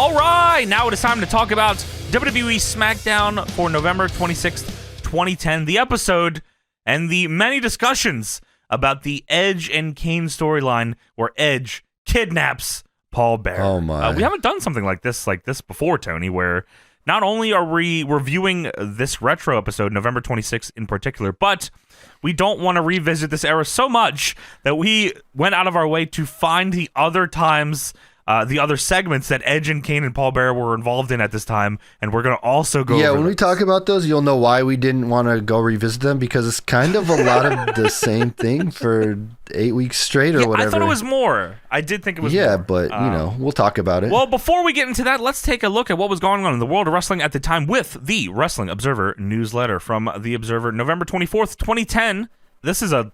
All right, now it is time to talk about WWE SmackDown for November 26th, 2010, the episode and the many discussions about the Edge and Kane storyline where Edge kidnaps Paul Bearer. Oh my. We haven't done something like this before, Tony, where not only are we reviewing this retro episode, November 26th in particular, but we don't want to revisit this era so much that we went out of our way to find the other times, the other segments that Edge and Kane and Paul Bearer were involved in at this time, and we're going to also go over when we talk about those, you'll know why we didn't want to go revisit them, because it's kind of a lot of the same thing for 8 weeks straight or whatever. I thought it was more. I did think it was more. Yeah, but, we'll talk about it. Well, before we get into that, let's take a look at what was going on in the world of wrestling at the time with the Wrestling Observer newsletter from The Observer, November 24th, 2010. This is a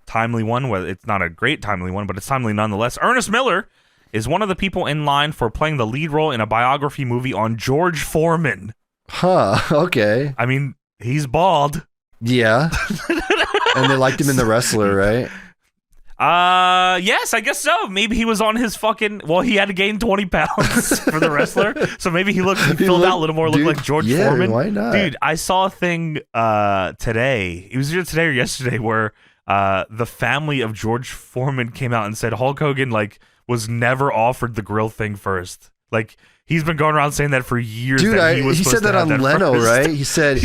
timely one. Well, it's not a great timely one, but it's timely nonetheless. Ernest Miller is one of the people in line for playing the lead role in a biography movie on George Foreman. Huh, okay. I mean, he's bald. Yeah. And they liked him in The Wrestler, right? Yes, I guess so. Maybe he was on his he had to gain 20 pounds for The Wrestler, so maybe he filled out a little more, looked like George Foreman. Why not? Dude, I saw a thing today. It was either today or yesterday where the family of George Foreman came out and said Hulk Hogan was never offered the grill thing first. He's been going around saying that for years. Dude, he said that on Leno, first. right? He said,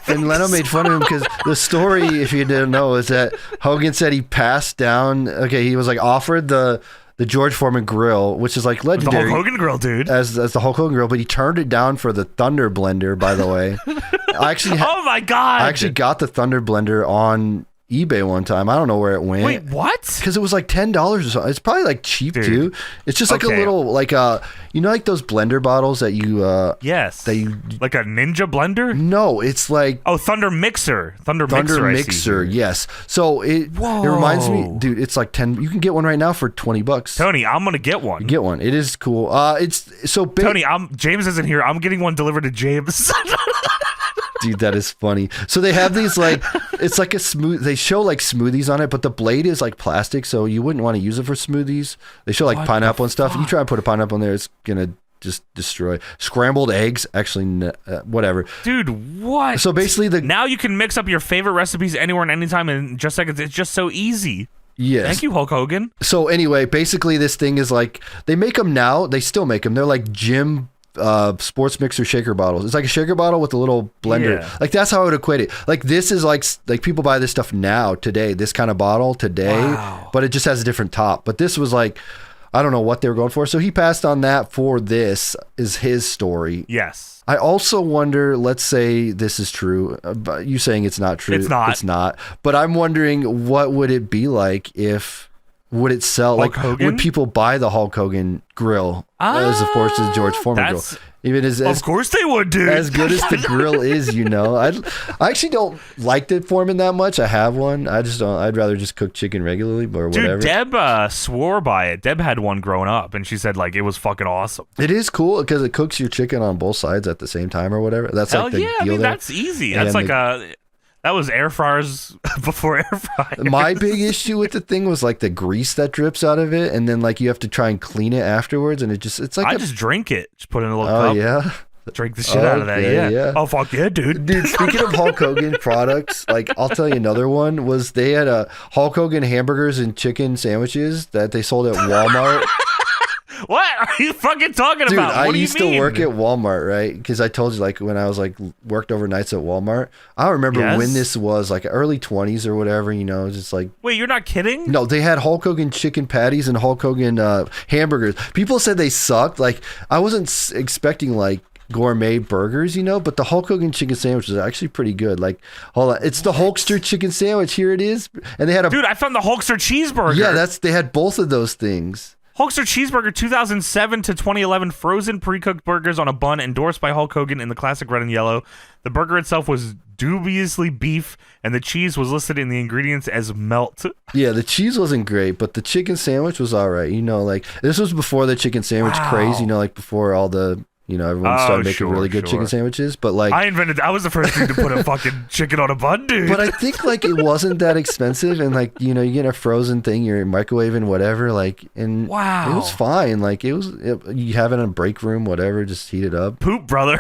and Leno made fun of him because the story, if you didn't know, is that Hogan said he passed down. Okay, he was offered the George Foreman grill, which is legendary. The Hulk Hogan grill, dude. As the Hulk Hogan grill, but he turned it down for the Thunder Blender. By the way, oh my god! I actually got the Thunder Blender on eBay one time. I don't know where it went. Wait, what? Because it was $10 or something. It's probably cheap too. It's just a little those blender bottles that you yes, that you like a Ninja blender. No, it's Thunder Mixer. Thunder Mixer. Yes. So it reminds me, dude. It's 10. You can get one right now for $20. Tony, I'm gonna get one. You get one. It is cool. It's so big. Tony, James isn't here. I'm getting one delivered to James. Dude, that is funny. So they have these it's a smooth. They show smoothies on it, but the blade is plastic, so you wouldn't want to use it for smoothies. They show pineapple and stuff. If you try and put a pineapple in there, it's gonna just destroy. Scrambled eggs, actually, whatever. Dude, what? So basically, now you can mix up your favorite recipes anywhere and anytime in just seconds. It's just so easy. Yes. Thank you, Hulk Hogan. So anyway, basically, this thing is they make them now. They still make them. They're gym sports mixer shaker bottles. It's a shaker bottle with a little blender. Yeah. That's how I would equate it. This is people buy this stuff now today, this kind of bottle today. Wow. But it just has a different top. But this was I don't know what they were going for. So he passed on that for this is his story. Yes. I also wonder, let's say this is true, but you saying it's not true. It's not. But I'm wondering, what would it be if would it sell? Hulk Hogan? Would people buy the Hulk Hogan grill as opposed to the George Foreman grill? Even of course they would, dude. As good as the grill is, I actually don't like the Foreman that much. I have one. I just don't. I'd rather just cook chicken regularly or whatever. Dude, Deb swore by it. Deb had one growing up, and she said it was fucking awesome. It is cool because it cooks your chicken on both sides at the same time or whatever. That's Hell the yeah, deal there. That's easy. That's that was air fryers before air fryers. My big issue with the thing was the grease that drips out of it, and then you have to try and clean it afterwards, and it's I just drink it. Just put it in a little cup. Oh yeah. Drink the shit out of that. Yeah. Oh fuck yeah, dude. Dude, speaking of Hulk Hogan products, I'll tell you another one was they had a Hulk Hogan hamburgers and chicken sandwiches that they sold at Walmart. What are you fucking talking Dude, about? What I used to work at Walmart, right? Because I told you, when I was worked overnights at Walmart. I don't remember when this was, early 20s or whatever. Just Wait, you're not kidding? No, they had Hulk Hogan chicken patties and Hulk Hogan hamburgers. People said they sucked. I wasn't expecting gourmet burgers, but the Hulk Hogan chicken sandwich is actually pretty good. Hold on, it's the Hulkster chicken sandwich. Here it is, and they had Dude, I found the Hulkster cheeseburger. Yeah, they had both of those things. Hulkster cheeseburger 2007 to 2011 frozen pre-cooked burgers on a bun endorsed by Hulk Hogan in the classic red and yellow. The burger itself was dubiously beef, and the cheese was listed in the ingredients as melt. Yeah, the cheese wasn't great, but the chicken sandwich was all right. This was before the chicken sandwich craze, before all the You know, everyone started making really good chicken sandwiches. But like, I was the first thing to put a fucking chicken on a bun, dude. But I think like it wasn't that expensive, and like, you know, you get a frozen thing, you're microwaving whatever, like, and wow, it was fine. Like you have it in a break room, whatever, just heat it up. Poop, brother.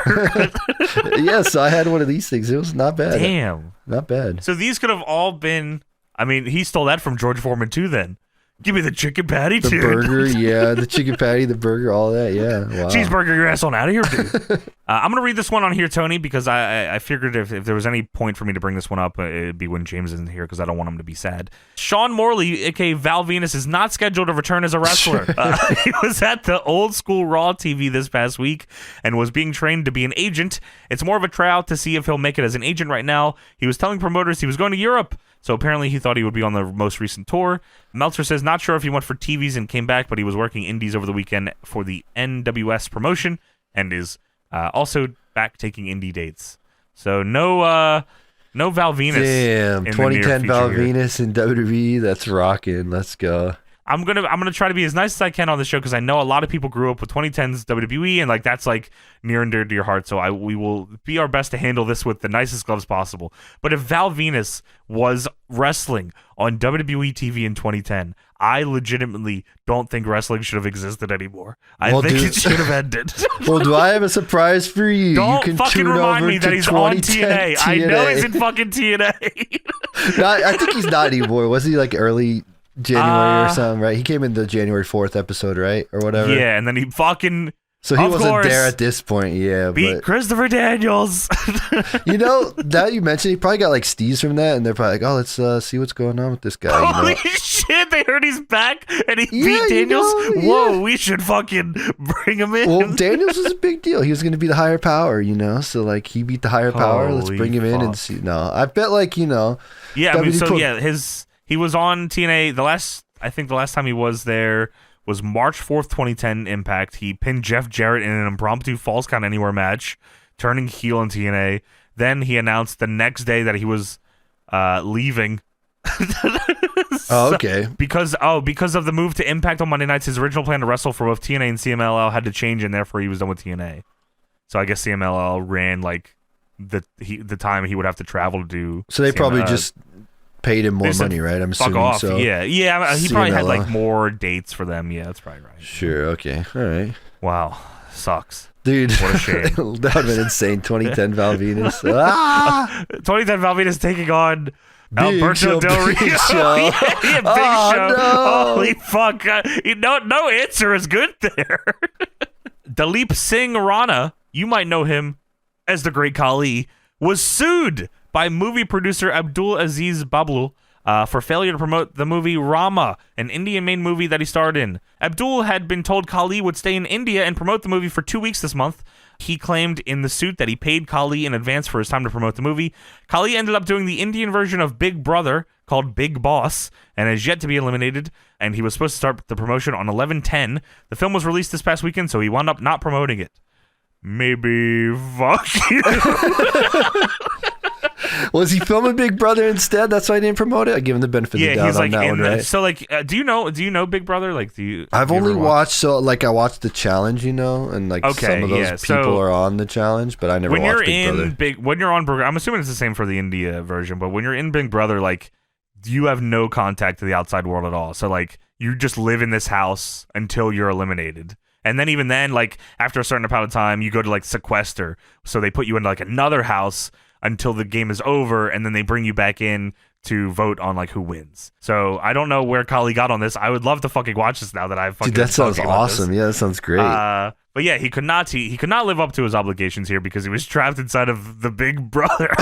Yes, I had one of these things. It was not bad. Damn, not bad. So these could have all been. I mean, he stole that from George Foreman too. Then. Give me the chicken patty, the dude. Burger, yeah. The chicken patty, the burger, all that, yeah. Wow. Cheeseburger, your ass on out of here, dude. I'm going to read this one on here, Tony, because I figured if there was any point for me to bring this one up, it'd be when James isn't here, because I don't want him to be sad. Sean Morley, a.k.a. Val Venus, is not scheduled to return as a wrestler. He was at the Old School Raw TV this past week and was being trained to be an agent. It's more of a tryout to see if he'll make it as an agent right now. He was telling promoters he was going to Europe. So apparently he thought he would be on the most recent tour. Meltzer says not sure if he went for TVs and came back, but he was working indies over the weekend for the NWS promotion and is also back taking indie dates. So no Val Venus. Damn, 2010 Val Venus in WWE. That's rocking. Let's go. I'm gonna try to be as nice as I can on the show because I know a lot of people grew up with 2010's WWE and like that's like near and dear to your heart. So we will be our best to handle this with the nicest gloves possible. But if Val Venus was wrestling on WWE TV in 2010, I legitimately don't think wrestling should have existed anymore. I think it should have ended. Well, do I have a surprise for you? Don't you can fucking remind me that he's on TNA. I know he's in fucking TNA. No, I think he's not anymore. Was he like early January or something, right? He came in the January 4th episode, right? Or whatever. Yeah, and then he fucking... So he wasn't there at this point, yeah. Beat Christopher Daniels. You know, that you mentioned, he probably got like steez from that, and they're probably like, oh, let's see what's going on with this guy. Holy shit, they heard he's back, and he beat Daniels? Whoa, we should fucking bring him in. Well, Daniels was a big deal. He was going to be the higher power, you know? So, like, he beat the higher power. Let's bring him in and see. No, I bet, like, you know. Yeah, I mean, so, yeah, he was on TNA. I think the last time he was there was March 4th, 2010 Impact. He pinned Jeff Jarrett in an impromptu Falls Count Anywhere match, turning heel in TNA. Then he announced the next day that he was leaving. Oh, okay. Because of the move to Impact on Monday nights, his original plan to wrestle for both TNA and CMLL had to change, and therefore he was done with TNA. So I guess CMLL ran like the time he would have to travel to do. So they probably just paid him more money, right? I'm assuming. Fuck off. So. Yeah. He probably had like more dates for them. Yeah, that's probably right. Sure. Okay. All right. Wow. Sucks. Dude, what a shame. That would have been insane. 2010 Val Venus. 2010 Val Venus taking on Alberto Del Rio. Big Show. Big Show. No. Holy fuck. No answer is good there. Dalip Singh Rana, you might know him as the Great Khali, was sued by movie producer Abdul Aziz Bablu for failure to promote the movie Rama, an Indian-made movie that he starred in. Abdul had been told Khali would stay in India and promote the movie for 2 weeks this month. He claimed in the suit that he paid Khali in advance for his time to promote the movie. Khali ended up doing the Indian version of Big Brother called Big Boss and is yet to be eliminated, and he was supposed to start the promotion on 11/10. The film was released this past weekend, so he wound up not promoting it. Maybe fuck you. Was he filming Big Brother instead? That's why I didn't promote it. I give him the benefit of the doubt on that one, right? So, like, do you know Big Brother? Like, I've only watched I watched the challenge, you know, and like some of those people are on the challenge, but I never watched Big Brother. When you're on Brother, I'm assuming it's the same for the India version, but when you're in Big Brother, like, you have no contact to the outside world at all. So, like, you just live in this house until you're eliminated. And then even then, like, after a certain amount of time, you go to, like, sequester. So they put you in, like, another house until the game is over, and then they bring you back in to vote on, like, who wins. So I don't know where Khali got on this. I would love to fucking watch this now that I've fucking... Dude, that sounds awesome. Yeah, that sounds great. But yeah, he could not live up to his obligations here because he was trapped inside of the Big Brother.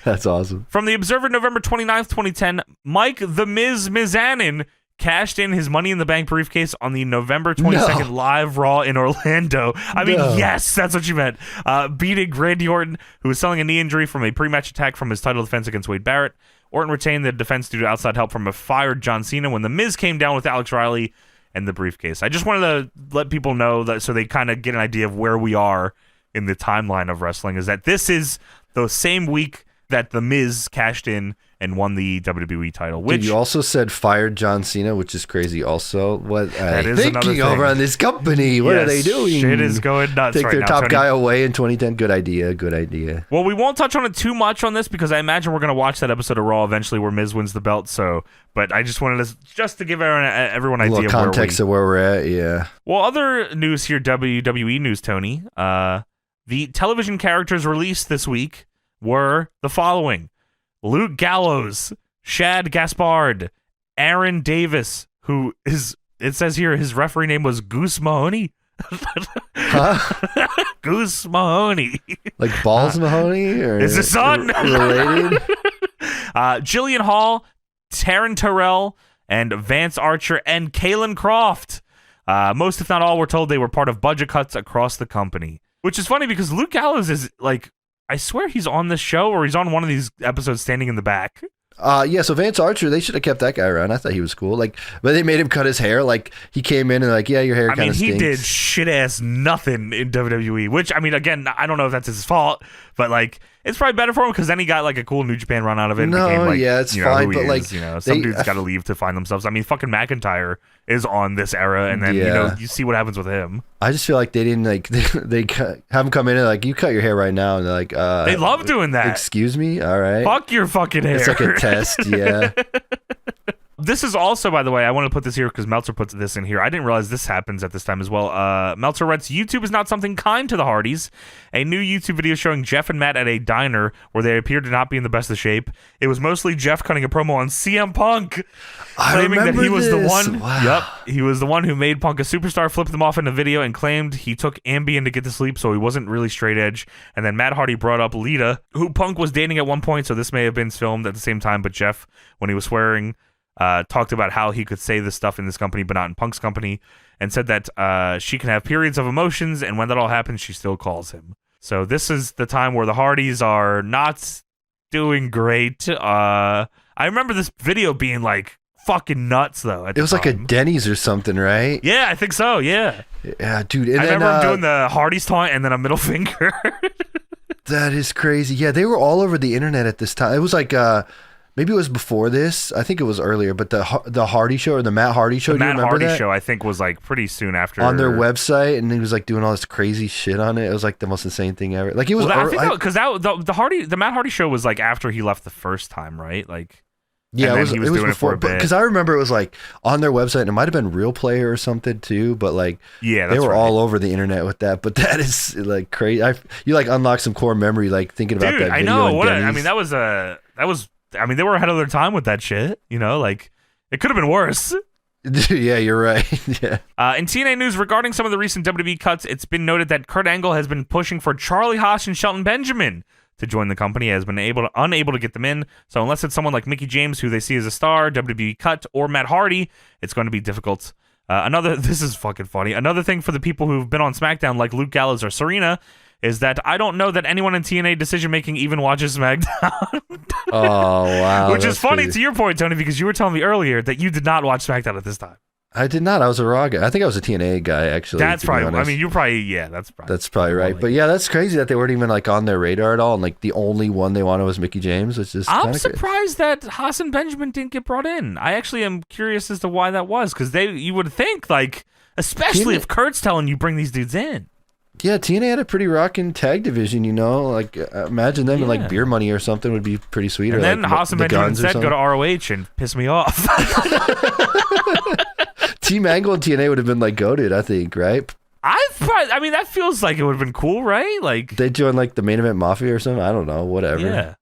That's awesome. From The Observer, November 29th, 2010, Mike The Miz Mizanin cashed in his Money in the Bank briefcase on the November 22nd live Raw in Orlando. I mean, yes, that's what you meant. Beating Randy Orton, who was selling a knee injury from a pre-match attack from his title defense against Wade Barrett. Orton retained the defense due to outside help from a fired John Cena when The Miz came down with Alex Riley and the briefcase. I just wanted to let people know that so they kind of get an idea of where we are in the timeline of wrestling, is that this is the same week that The Miz cashed in and won the WWE title. Which Dude, you also said fired John Cena, which is crazy. Also, what that is thinking over on this company? What are they doing? Shit is going nuts. Take right their now, top Tony. guy away in 2010. Good idea. Good idea. Well, we won't touch on it too much on this because I imagine we're going to watch that episode of Raw eventually where Miz wins the belt. So, but I just wanted to give everyone an idea A little context of where we're at. Yeah. Well, other news here, WWE news, Tony. The television characters released this week were the following: Luke Gallows, Shad Gaspard, Aaron Davis, who is, it says here his referee name was Goose Mahoney. Huh? Goose Mahoney. Like Balls Mahoney? Or is his son? Related? Jillian Hall, Taryn Terrell, and Vance Archer, and Kalen Croft. Most, if not all, were told they were part of budget cuts across the company. Which is funny because Luke Gallows is like, I swear he's on this show or he's on one of these episodes standing in the back. Yeah, so Vance Archer, they should have kept that guy around. I thought he was cool. Like, but they made him cut his hair. Like, he came in and like, yeah, your hair kind of stinks. He did shit ass nothing in WWE, which, I mean, again, I don't know if that's his fault, but like, it's probably better for him because then he got like a cool New Japan run out of it. No, became, like, yeah, it's fine, but like, some dudes got to leave to find themselves. I mean, fucking McIntyre is on this era, and then you see what happens with him. I just feel like they didn't like they have him come in and like, you cut your hair right now, and they're like, they love doing that. Excuse me, all right, fuck your fucking hair. It's like a test, yeah. This is also, by the way, I want to put this here because Meltzer puts this in here. I didn't realize this happens at this time as well. Meltzer writes, YouTube is not something kind to the Hardys. A new YouTube video showing Jeff and Matt at a diner where they appear to not be in the best of shape. It was mostly Jeff cutting a promo on CM Punk, claiming that he was the one. Wow. Yep, he was the one who made Punk a superstar, flipped them off in the video, and claimed he took Ambien to get to sleep, so he wasn't really straight edge. And then Matt Hardy brought up Lita, who Punk was dating at one point, so this may have been filmed at the same time. But Jeff, when he was swearing, talked about how he could say this stuff in this company but not in Punk's company, and said that she can have periods of emotions, and when that all happens, she still calls him. So this is the time where the Hardys are not doing great. I remember this video being like fucking nuts though. It was like a Denny's or something, right? Yeah, I think so. Yeah, dude. And I then, remember him doing the Hardys taunt and then a middle finger. That is crazy. Yeah, they were all over the internet at this time. It was like maybe it was before this. I think it was earlier, but the Hardy show or the Matt Hardy show. The Matt Hardy that? show, I think, was like pretty soon after on their website, and he was like doing all this crazy shit on it. It was like the most insane thing ever. Like it was. I think because the Matt Hardy show was like after he left the first time, right? Like. Yeah, it was before, because I remember it was like on their website, and it might have been Real Player or something too. But like, yeah, they were all over the internet with that. But that is like crazy. You like unlock some core memory, like thinking about that video. I know. I mean, that was. I mean, they were ahead of their time with that shit. You know, like it could have been worse. Yeah, you're right. Yeah. In TNA news regarding some of the recent WWE cuts, it's been noted that Kurt Angle has been pushing for Charlie Haas and Shelton Benjamin to join the company, has been unable to get them in. So unless it's someone like Mickie James, who they see as a star, WWE cut, or Matt Hardy, it's going to be difficult. This is fucking funny. Another thing for the people who've been on SmackDown, like Luke Gallows or Serena, is that I don't know that anyone in TNA decision making even watches SmackDown. Oh wow! Which is funny to your point, Tony, because you were telling me earlier that you did not watch SmackDown at this time. I did not. I was a Raw guy. I think I was a TNA guy, actually. That's probably. I mean, you're probably. Yeah, that's probably right. But yeah, that's crazy that they weren't even like on their radar at all. And like the only one they wanted was Mickie James, which is. I'm surprised that Haas and Benjamin didn't get brought in. I actually am curious as to why that was, because you would think like, especially if Kurt's telling you bring these dudes in. Yeah, TNA had a pretty rocking tag division, you know. Like, imagine them in like Beer Money or something would be pretty sweet. And or then like Haas and Benjamin instead go to ROH and piss me off. Team Angle and TNA would have been like goated, I think, right? I mean, that feels like it would have been cool, right? Like they joined like the Main Event Mafia or something. I don't know, whatever. Yeah.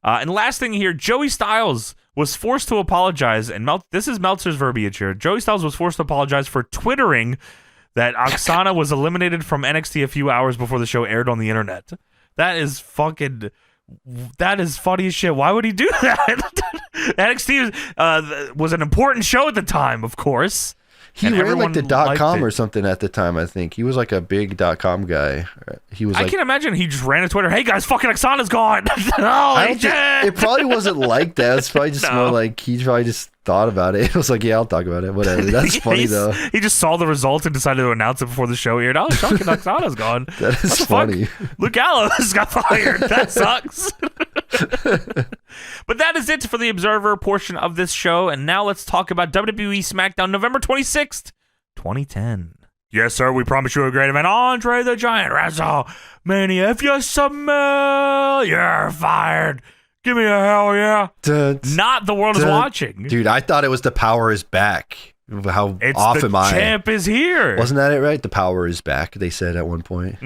And last thing here, Joey Styles was forced to apologize, and this is Meltzer's verbiage here. Joey Styles was forced to apologize for twittering that Oksana was eliminated from NXT a few hours before the show aired on the internet. That is funny as shit. Why would he do that? NXT was an important show at the time, of course. He ran like the .com or something at the time, I think. He was like a big .com guy. He was. I can imagine he just ran to Twitter, "Hey guys, fucking Oksana's gone." It probably wasn't like that. It's probably just more like he probably just thought about it. It was like, yeah, I'll talk about it. Whatever. That's funny though. He just saw the results and decided to announce it before the show aired. Oh, fucking Oksana's gone. That is funny. Luke Gallows got fired. That sucks. But that is it for the Observer portion of this show. And now let's talk about WWE SmackDown November 26th, 2010. Yes, sir, we promise you a great event. Andre the Giant WrestleMania. If you smell, you're fired. Give me a hell yeah. Not the world is watching. Dude, I thought it was The Power is Back. How off am I? The champ is here. Wasn't that it, right? The Power is back, they said at one point.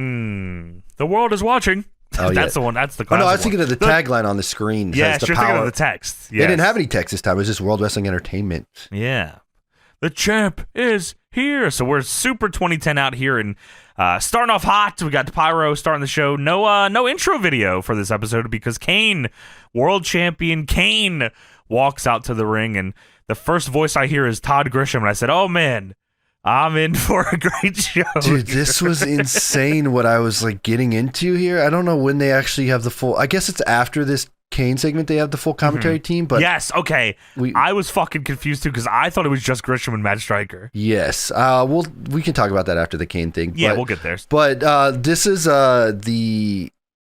The world is watching. Oh, That's the one. That's the classic. Oh, no, I was thinking of the tagline on the screen. Yeah, you're thinking of the text. Yes. They didn't have any text this time. It was just World Wrestling Entertainment. Yeah. The champ is here. So we're super 2010 out here and starting off hot. We got Pyro starting the show. No intro video for this episode because Kane, world champion Kane, walks out to the ring, and the first voice I hear is Todd Grisham, and I said, "Oh man, I'm in for a great show." Dude, this was insane what I was like getting into here. I don't know when they actually have the full. I guess it's after this Kane segment they have the full commentary team, but yes, okay. I was fucking confused too because I thought it was just Grisham and Matt Striker. Yes, we can talk about that after the Kane thing. Yeah, we'll get there. But this is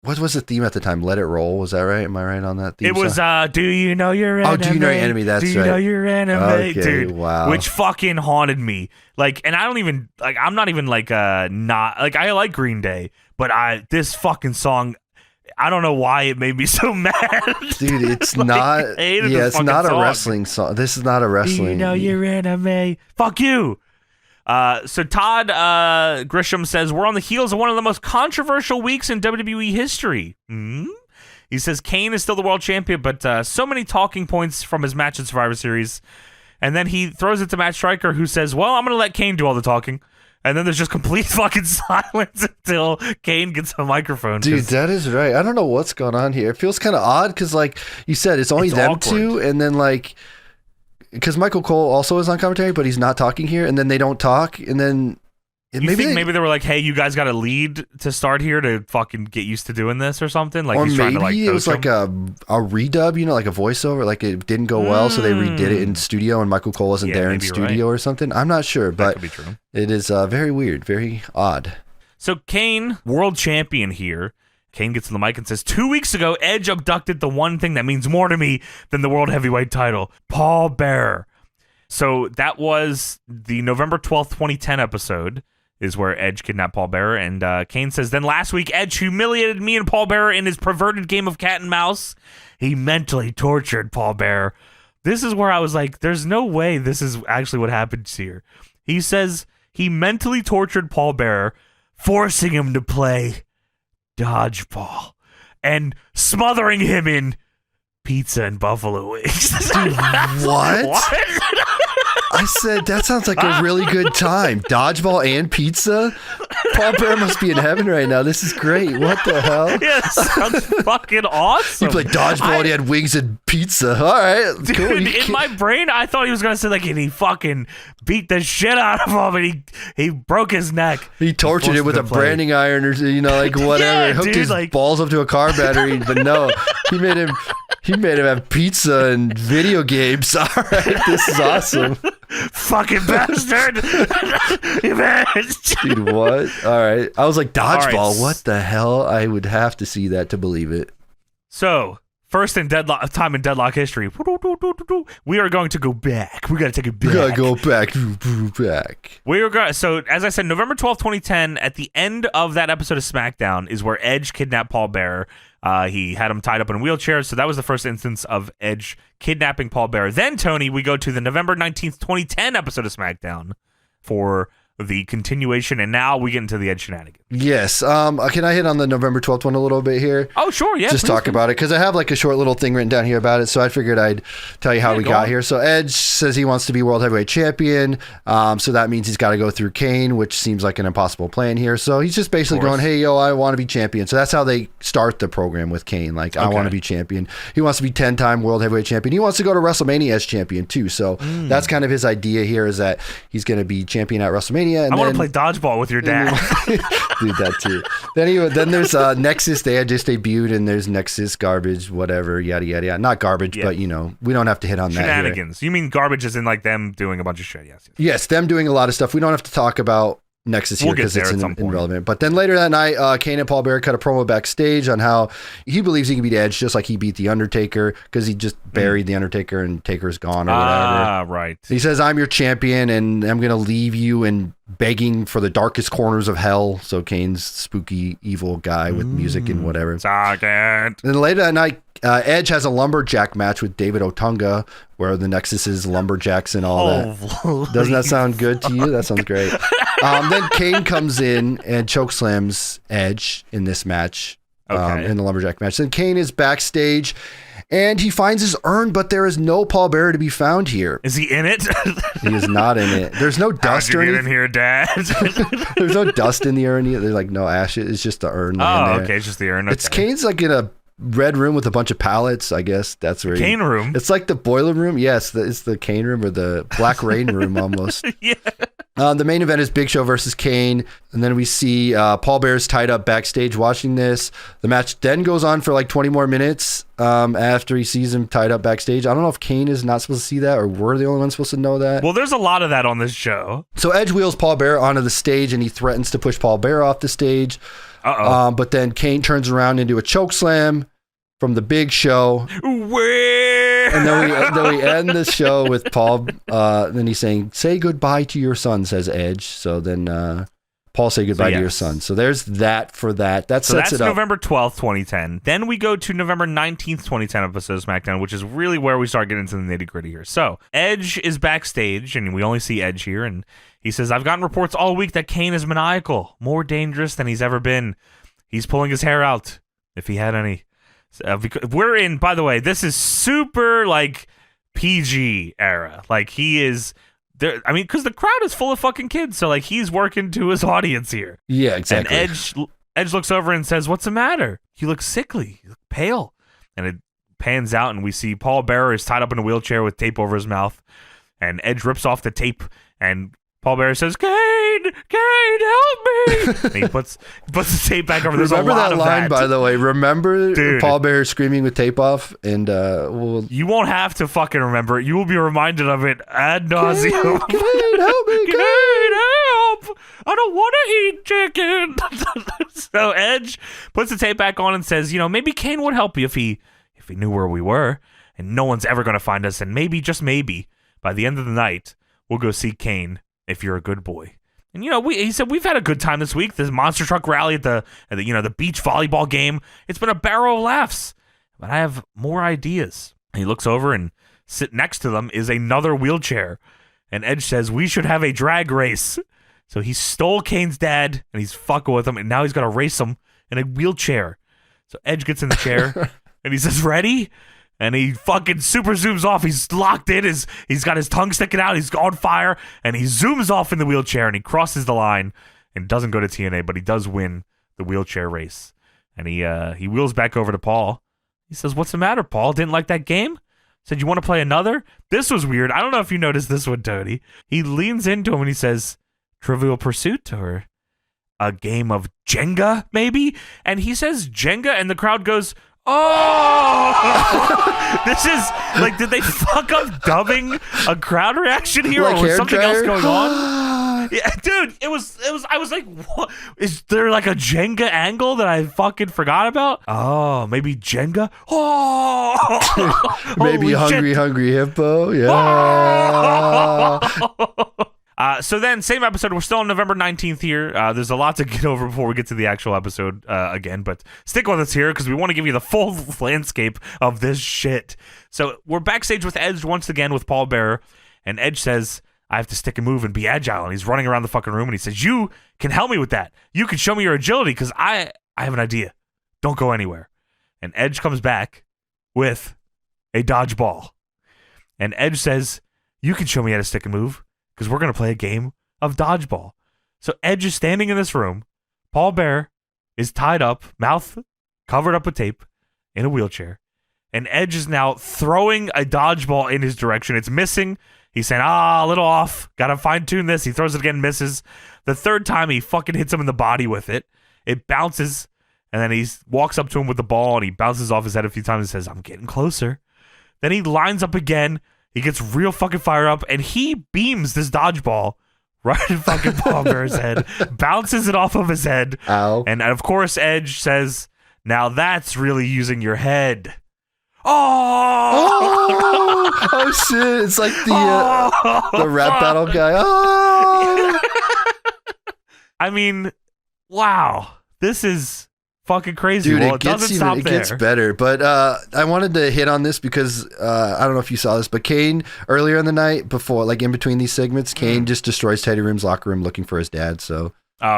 what was the theme at the time? Let It Roll, was that right? Am I right on that theme? It was Do You Know Your Enemy? Oh, Do You Know Your Enemy? That's right. Do You Know Your Enemy? Okay, dude, wow. Which fucking haunted me. Like, and I don't even like. I'm not even like not like I like Green Day, but this fucking song. I don't know why it made me so mad. Dude, it's not. Yeah, it's not a wrestling song. This is not a wrestling. Do you know your enemy? Fuck you. So Todd Grisham says, we're on the heels of one of the most controversial weeks in WWE history. He says Kane is still the world champion, but so many talking points from his match in Survivor Series. And then he throws it to Matt Striker, who says, well, I'm going to let Kane do all the talking. And then there's just complete fucking silence until Kane gets a microphone. Dude, that is right. I don't know what's going on here. It feels kind of odd because, like you said, it's only them awkward. Two. And then, like, because Michael Cole also is on commentary, but he's not talking here. And then they don't talk. And then maybe they were like, hey, you guys got to lead to start here to fucking get used to doing this or something. Like, or he's trying to, like, it was like a redub, like a voiceover. Like it didn't go well, so they redid it in studio, and Michael Cole wasn't there in studio or something. I'm not sure, but could be true. It is very weird, very odd. So Kane, world champion here. Kane gets to the mic and says, 2 weeks ago, Edge abducted the one thing that means more to me than the world heavyweight title, Paul Bearer. So that was the November 12th, 2010 episode. Is where Edge kidnapped Paul Bearer, and Kane says, then last week, Edge humiliated me and Paul Bearer in his perverted game of cat and mouse. He mentally tortured Paul Bearer. This is where I was like, there's no way this is actually what happens here. He says he mentally tortured Paul Bearer, forcing him to play dodgeball and smothering him in pizza and buffalo wings. Dude, what? I said, that sounds like a really good time. Dodgeball and pizza? Paul Bearer must be in heaven right now. This is great. What the hell? Yeah, it sounds fucking awesome. He played dodgeball and he had wings and pizza. All right. Dude, cool. In my brain, I thought he was going to say, like, and he fucking beat the shit out of him and he broke his neck. He tortured him with a branding iron or, like, whatever. Yeah, hooked dude, his balls up to a car battery. But no, he made him have pizza and video games. All right. This is awesome. Fucking bastard. Dude, what? All right. I was like, dodgeball. Right. What the hell? I would have to see that to believe it. So, first time in Deadlock history, we are going to go back. We got to take it back. We got to go back. We are going. So, as I said, November 12th, 2010, at the end of that episode of SmackDown is where Edge kidnapped Paul Bearer. He had him tied up in a wheelchair, so that was the first instance of Edge kidnapping Paul Bearer. Then, Tony, we go to the November 19th, 2010 episode of SmackDown for the continuation, and now we get into the Edge shenanigans. Yes. Can I hit on the November 12th one a little bit here? Oh, sure, yeah. Just talk about it, because I have like a short little thing written down here about it, so I figured I'd tell you how we got here. So Edge says he wants to be World Heavyweight Champion, so that means he's got to go through Kane, which seems like an impossible plan here. So he's just basically going, hey, yo, I want to be champion. So that's how they start the program with Kane. Like, I want to be champion. He wants to be 10-time World Heavyweight Champion. He wants to go to WrestleMania as champion, too. So that's kind of his idea here, is that he's going to be champion at WrestleMania. And I want to play dodgeball with your dad. Do that too. Then there's Nexus. They had just debuted, and there's Nexus garbage, whatever, yada yada yada. Not garbage, but we don't have to hit on shenanigans. That. You mean garbage as in like them doing a bunch of shit? Yes. Yes, them doing a lot of stuff. We don't have to talk about Nexus here because it's some point. irrelevant. But then later that night, Kane and Paul Bearer cut a promo backstage on how he believes he can beat Edge just like he beat The Undertaker because he just buried The Undertaker and Taker's gone or whatever. Ah, right. He says, I'm your champion and I'm going to leave you in begging for the darkest corners of hell. So Kane's spooky, evil guy with music and whatever. Saga. And then later that night, Edge has a lumberjack match with David Otunga where the Nexus is lumberjacks and all that. Doesn't that sound good to you? That sounds great. Then Kane comes in and chokeslams Edge in this match, in the lumberjack match. Then Kane is backstage and he finds his urn, but there is no Paul Bearer to be found here. Is he in it? He is not in it. There's no dust or anything. Get in here, Dad? There's no dust in the urn. There's like no ashes. It's just the urn. Oh, okay. It's just the urn. Okay. It's Kane's like in a red room with a bunch of pallets. I guess that's where Kane room. It's like the boiler room. Yes, it's the Kane room or the Black Rain room almost. Yeah. The main event is Big Show versus Kane, and then we see Paul Bear's tied up backstage watching this. The match then goes on for like 20 more minutes after he sees him tied up backstage. I don't know if Kane is not supposed to see that or we're the only ones supposed to know that. Well, there's a lot of that on this show. So Edge wheels Paul Bear onto the stage, and he threatens to push Paul Bear off the stage. But then Kane turns around into a choke slam from the Big Show. And then we end the show with Paul. Then he's saying, "Say goodbye to your son," says Edge. So then Paul say goodbye to your son. So there's that for that. That sets it up. November 12th, 2010. Then we go to November 19th, 2010 episode of SmackDown, which is really where we start getting into the nitty gritty here. So Edge is backstage, and we only see Edge here, and he says, "I've gotten reports all week that Kane is maniacal, more dangerous than he's ever been. He's pulling his hair out, if he had any." We're in, by the way, this is super like PG era. Like he is there. I mean, because the crowd is full of fucking kids. So like he's working to his audience here. Yeah, exactly. And Edge looks over and says, "What's the matter? You look sickly. You look pale." And it pans out and we see Paul Bearer is tied up in a wheelchair with tape over his mouth. And Edge rips off the tape and Paul Bearer says, Kane, help me. And he puts the tape back over. There's Remember a lot that of line, that. by the way. Remember Dude. Paul Bearer screaming with tape off? And you won't have to fucking remember it. You will be reminded of it ad nauseum. Kane, help me, Kane, help. I don't want to eat chicken. So Edge puts the tape back on and says, maybe Kane would help you if he knew where we were. And no one's ever going to find us. And maybe, just maybe, by the end of the night, we'll go see Kane if you're a good boy. And he said we've had a good time this week. This monster truck rally at the beach volleyball game. It's been a barrel of laughs. But I have more ideas. And he looks over and sit next to them is another wheelchair. And Edge says we should have a drag race. So he stole Kane's dad and he's fucking with him. And now he's got to race him in a wheelchair. So Edge gets in the chair and he says, "Ready?" And he fucking super zooms off. He's locked in. He's got his tongue sticking out. He's on fire. And he zooms off in the wheelchair and he crosses the line and doesn't go to TNA, but he does win the wheelchair race. And he wheels back over to Paul. He says, "What's the matter, Paul? Didn't like that game? Said you want to play another?" This was weird. I don't know if you noticed this one, Tony. He leans into him and he says, "Trivial Pursuit or a game of Jenga, maybe?" And he says Jenga and the crowd goes, "Oh!" This is like, did they fuck up dubbing a crowd reaction here, like or was something else going on? on? Yeah, dude, it was. I was like, what? Is there like a Jenga angle that I fucking forgot about? Oh, maybe Jenga. Oh, Maybe holy hungry hippo. Yeah. So then, same episode. We're still on November 19th here. There's a lot to get over before we get to the actual episode again, but stick with us here because we want to give you the full landscape of this shit. So we're backstage with Edge once again with Paul Bearer, and Edge says, "I have to stick and move and be agile." And he's running around the fucking room, and he says, "You can help me with that. You can show me your agility because I have an idea. Don't go anywhere." And Edge comes back with a dodgeball. And Edge says, "You can show me how to stick and move because we're going to play a game of dodgeball." So Edge is standing in this room. Paul Bearer is tied up, mouth covered up with tape, in a wheelchair. And Edge is now throwing a dodgeball in his direction. It's missing. He's saying, a little off. Got to fine-tune this. He throws it again, misses. The third time, he fucking hits him in the body with it. It bounces, and then he walks up to him with the ball, and he bounces off his head a few times and says, "I'm getting closer." Then he lines up again. He gets real fucking fired up, and he beams this dodgeball right in fucking Paul Bearer's head, bounces it off of his head. Ow. And of course, Edge says, "Now that's really using your head." Oh shit! It's like the rap battle guy. Oh. I mean, wow, this is fucking crazy. Dude, well, it gets better. But I wanted to hit on this because I don't know if you saw this, but Kane earlier in the night, before, like in between these segments, Kane just destroys Teddy Room's locker room looking for his dad. So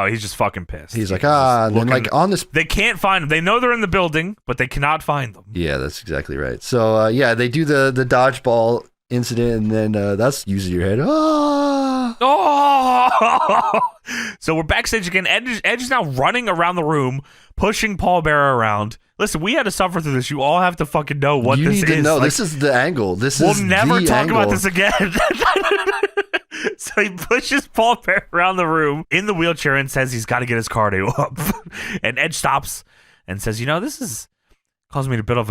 he's just fucking pissed. He's like, and then like on this, they can't find them. They know they're in the building, but they cannot find them. Yeah, that's exactly right. So yeah, they do the dodgeball incident, and then that's using your head. So we're backstage again. Edge is now running around the room, pushing Paul Bearer around. Listen, we had to suffer through this. You all have to fucking know what this is. You need to know. Like, this is the angle. We'll never talk about this again. So he pushes Paul Bearer around the room in the wheelchair and says he's got to get his cardio up. And Edge stops and says, this is causing me to build up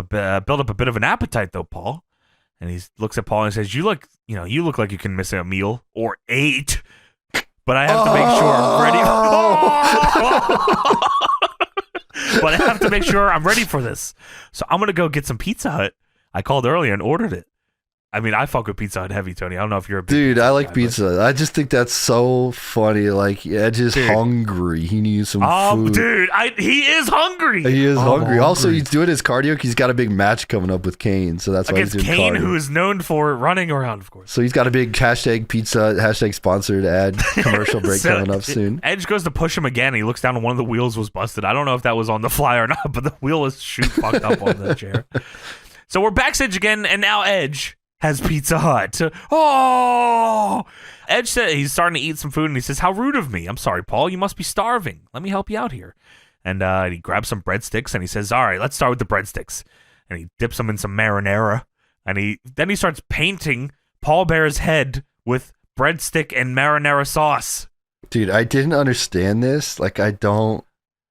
a bit of an appetite, though, Paul. And he looks at Paul and says, you look like you can miss a meal or 8, but I have to make sure I'm ready. But I have to make sure I'm ready for this. So I'm going to go get some Pizza Hut. I called earlier and ordered it. I mean, I fuck with Pizza Hut heavy, Tony. I don't know if you're a big dude. I like guy, pizza. I just think that's so funny. Like Edge is hungry. He needs some food. Dude, he is hungry. He is hungry. Also, he's doing his cardio because he's got a big match coming up with Kane. So that's why he's doing Kane, cardio. who is known for running around, of course. So he's got a big hashtag pizza, hashtag sponsored ad commercial break coming up soon. Edge goes to push him again. He looks down and one of the wheels was busted. I don't know if that was on the fly or not, but the wheel is fucked up on the chair. So we're backstage again, and now Edge has Pizza Hut. Edge said he's starting to eat some food, and he says, "How rude of me. I'm sorry, Paul. You must be starving. Let me help you out here." And he grabs some breadsticks, and he says, "All right, let's start with the breadsticks." And he dips them in some marinara, and then he starts painting Paul Bearer's head with breadstick and marinara sauce. Dude, I didn't understand this. Like, I don't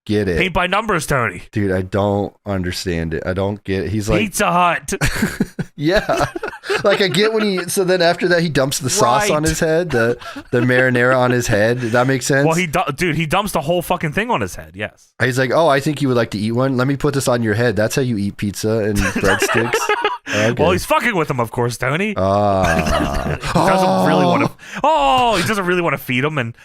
get it. Paint by numbers, Tony. Dude, I don't understand it. I don't get it. He's like Pizza Hut. Yeah. Like I get when so then after that he dumps the sauce on his head, the marinara on his head. Did that make sense? Well, he dumps the whole fucking thing on his head. Yes. He's like, "Oh, I think you would like to eat one. Let me put this on your head. That's how you eat pizza and breadsticks." Okay. Well, he's fucking with him, of course, Tony. He doesn't he doesn't really want to feed him, and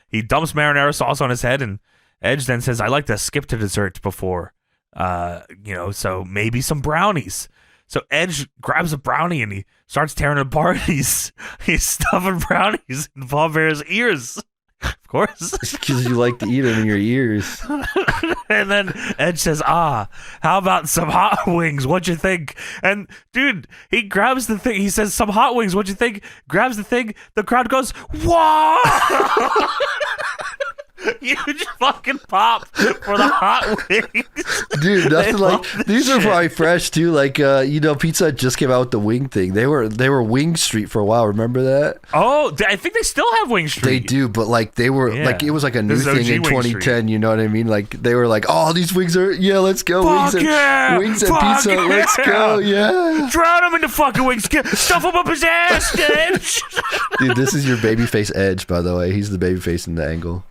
he dumps marinara sauce on his head, and Edge then says, "I like to skip to dessert before, so maybe some brownies." So Edge grabs a brownie and he starts tearing it apart. He's stuffing brownies in Paul Bearer's ears. Of course. Because you like to eat them in your ears. And then Edge says, how about some hot wings? What'd you think? And dude, he grabs the thing. He says, some hot wings. What'd you think? Grabs the thing. The crowd goes, "Whoa!" Huge fucking pop for the hot wings. Dude, nothing like these are probably fresh too. Like Pizza Hut just came out with the wing thing. They were Wing Street for a while. Remember that? Oh, I think they still have Wing Street. They do, but like they were like it was like a new thing in 2010. You know what I mean? Like they were like, "Oh, these wings are let's go, wings and Pizza Hut, let's go, yeah." Drown him in the fucking wings. Stuff him up his ass, Edge. Dude, this is your babyface Edge, by the way. He's the babyface in the angle.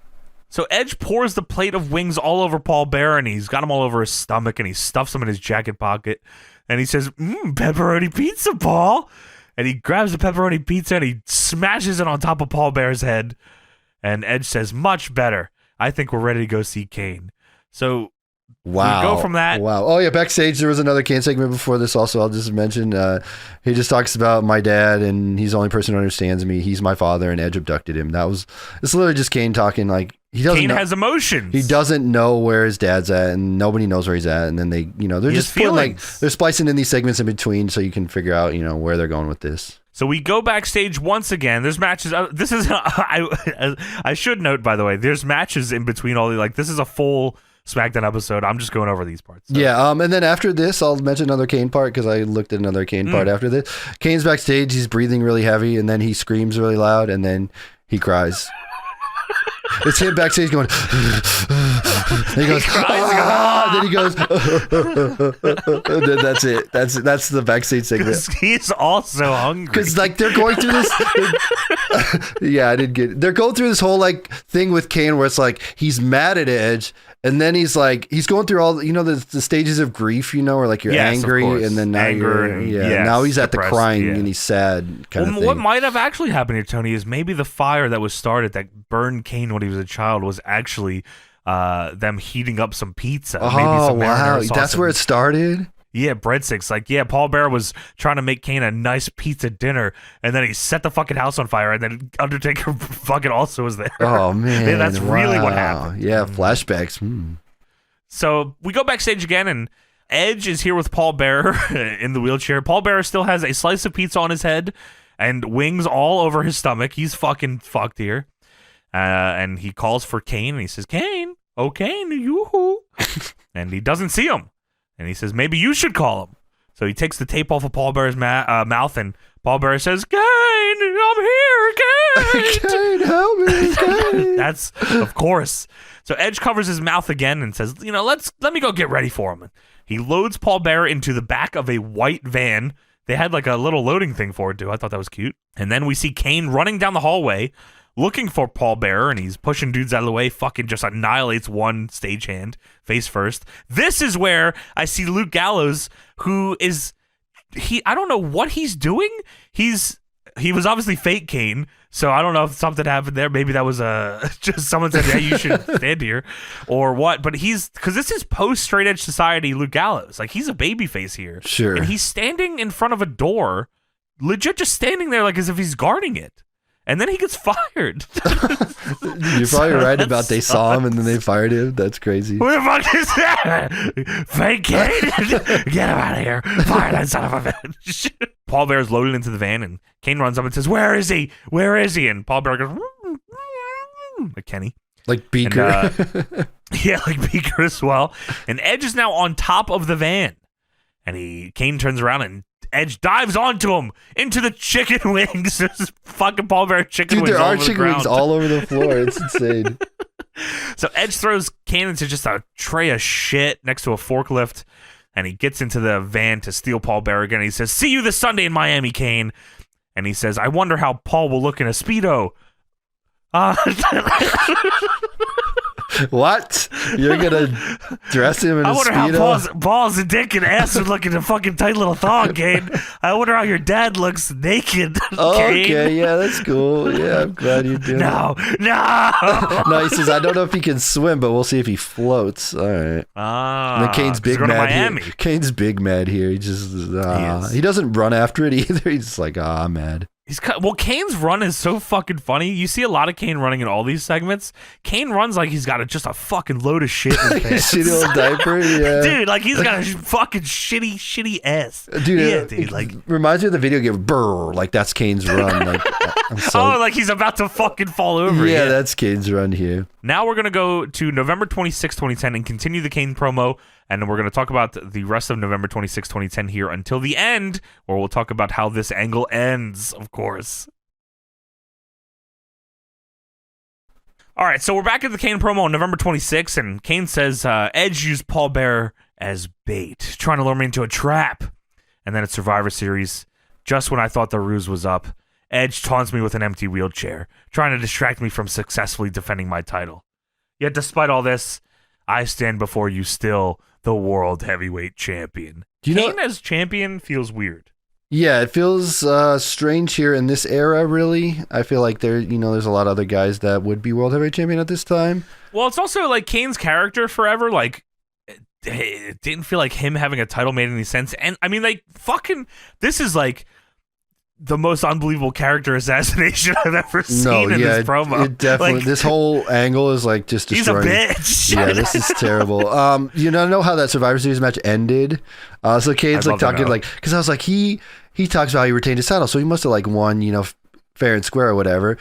So Edge pours the plate of wings all over Paul Bearer, and he's got them all over his stomach, and he stuffs them in his jacket pocket. And he says, "Pepperoni pizza, Paul." And he grabs the pepperoni pizza, and he smashes it on top of Paul Bearer's head. And Edge says, "Much better. I think we're ready to go see Kane." So wow. we go from that. Wow. Oh, yeah, backstage, there was another Kane segment before this also. I'll just mention, he just talks about my dad, and he's the only person who understands me. He's my father, and Edge abducted him. It's literally just Kane talking like, Kane has emotions. He doesn't know where his dad's at, and nobody knows where he's at. And then they're just putting, they're splicing in these segments in between so you can figure out, where they're going with this. So we go backstage once again. There's matches. This is I should note, by the way, there's matches in between all the this is a full SmackDown episode. I'm just going over these parts. So. Yeah, and then after this, I'll mention another Kane part because I looked at another Kane part after this. Kane's backstage. He's breathing really heavy, and then he screams really loud, and then he cries. It's him backstage going, and he goes, then he goes, and then that's it. That's the backstage segment. He's also hungry. Because they're going through this, Yeah, I didn't get it. They're going through this whole like thing with Kane where it's like he's mad at Edge, and then he's going through all the stages of grief, where like you're angry, and then now now he's at the crying and he's sad kind of thing. What might have actually happened here, Tony, is maybe the fire that was started that burned Kane when he was a child was actually them heating up some pizza. Oh, maybe some wow. That's where it started? Yeah, breadsticks. Like, yeah, Paul Bearer was trying to make Kane a nice pizza dinner, and then he set the fucking house on fire, and then Undertaker fucking also was there. Oh, man. Yeah, that's really what happened. Yeah, flashbacks. So we go backstage again, and Edge is here with Paul Bearer in the wheelchair. Paul Bearer still has a slice of pizza on his head and wings all over his stomach. He's fucking fucked here. And he calls for Kane, and he says, Kane, oh, Kane, yoo-hoo. And he doesn't see him. And he says, maybe you should call him. So he takes the tape off of Paul Bearer's mouth, and Paul Bearer says, Kane, I'm here, Kane. Kane, help me, Kane. That's, of course. So Edge covers his mouth again and says, let me go get ready for him. And he loads Paul Bearer into the back of a white van. They had like a little loading thing for it, too. I thought that was cute. And then we see Kane running down the hallway looking for Paul Bearer, and he's pushing dudes out of the way, fucking just annihilates one stagehand, face first. This is where I see Luke Gallows, who is, I don't know what he's doing. He was obviously fake Kane, so I don't know if something happened there. Maybe that was just someone said, yeah, you should stand here, or what. But because this is post Straight Edge Society Luke Gallows. Like, he's a babyface here. Sure. And he's standing in front of a door, legit just standing there like as if he's guarding it. And then he gets fired. You're probably right about they saw him and then they fired him. That's crazy. What the fuck is that? Fake Kane? Get him out of here. Fire that son of a bitch. Paul Bearer's loaded into the van, and Kane runs up and says, where is he? Where is he? And Paul Bearer goes, like Kenny. Like Beaker. And, yeah, like Beaker as well. And Edge is now on top of the van. And Kane turns around and Edge dives onto him into the chicken wings. There's fucking Paul Bearer chicken wings. Dude, there all are over chicken the wings ground. all over the floor. It's insane. So Edge throws Kane into just a tray of shit next to a forklift, and he gets into the van to steal Paul Bearer again. He says, see you this Sunday in Miami, Kane. And he says, I wonder how Paul will look in a Speedo. What? You're gonna dress him in a Speedo? I wonder how balls and dick and ass would look in a fucking tight little thong, Kane. I wonder how your dad looks naked, Okay, yeah, that's cool. Yeah, I'm glad you're doing it. No. No, he says, I don't know if he can swim, but we'll see if he floats. All right. And then Kane's big mad Miami. here. Kane's big mad here. He just, he doesn't run after it either. He's just like, I'm mad. Kane's run is so fucking funny. You see a lot of Kane running in all these segments. Kane runs like he's got just a fucking load of shit in his pants. Shitty old diaper, yeah. Dude, like he's got a fucking shitty ass. Dude, yeah, dude, like reminds me of the video game Brr, like that's Kane's run. Like, like he's about to fucking fall over. Yeah, that's Kane's run here. Now we're gonna go to November 26, 2010, and continue the Kane promo. And we're going to talk about the rest of November 26, 2010 here until the end, where we'll talk about how this angle ends, of course. All right, so we're back at the Kane promo on November 26, and Kane says, Edge used Paul Bearer as bait, trying to lure me into a trap. And then at Survivor Series, just when I thought the ruse was up, Edge taunts me with an empty wheelchair, trying to distract me from successfully defending my title. Yet despite all this, I stand before you still the World Heavyweight Champion. Kane as champion feels weird. Yeah, it feels strange here in this era, really. I feel like there's a lot of other guys that would be World Heavyweight Champion at this time. Well, it's also like Kane's character forever, like, it didn't feel like him having a title made any sense. And, I mean, like, fucking, this is like the most unbelievable character assassination I've ever seen in this promo. It definitely. Like, this whole angle is like just destroying. He's a bitch. Yeah, this is terrible. You know how that Survivor Series match ended? So Kane's like talking like, because I was like, he talks about how he retained his title, so he must have like won, fair and square or whatever.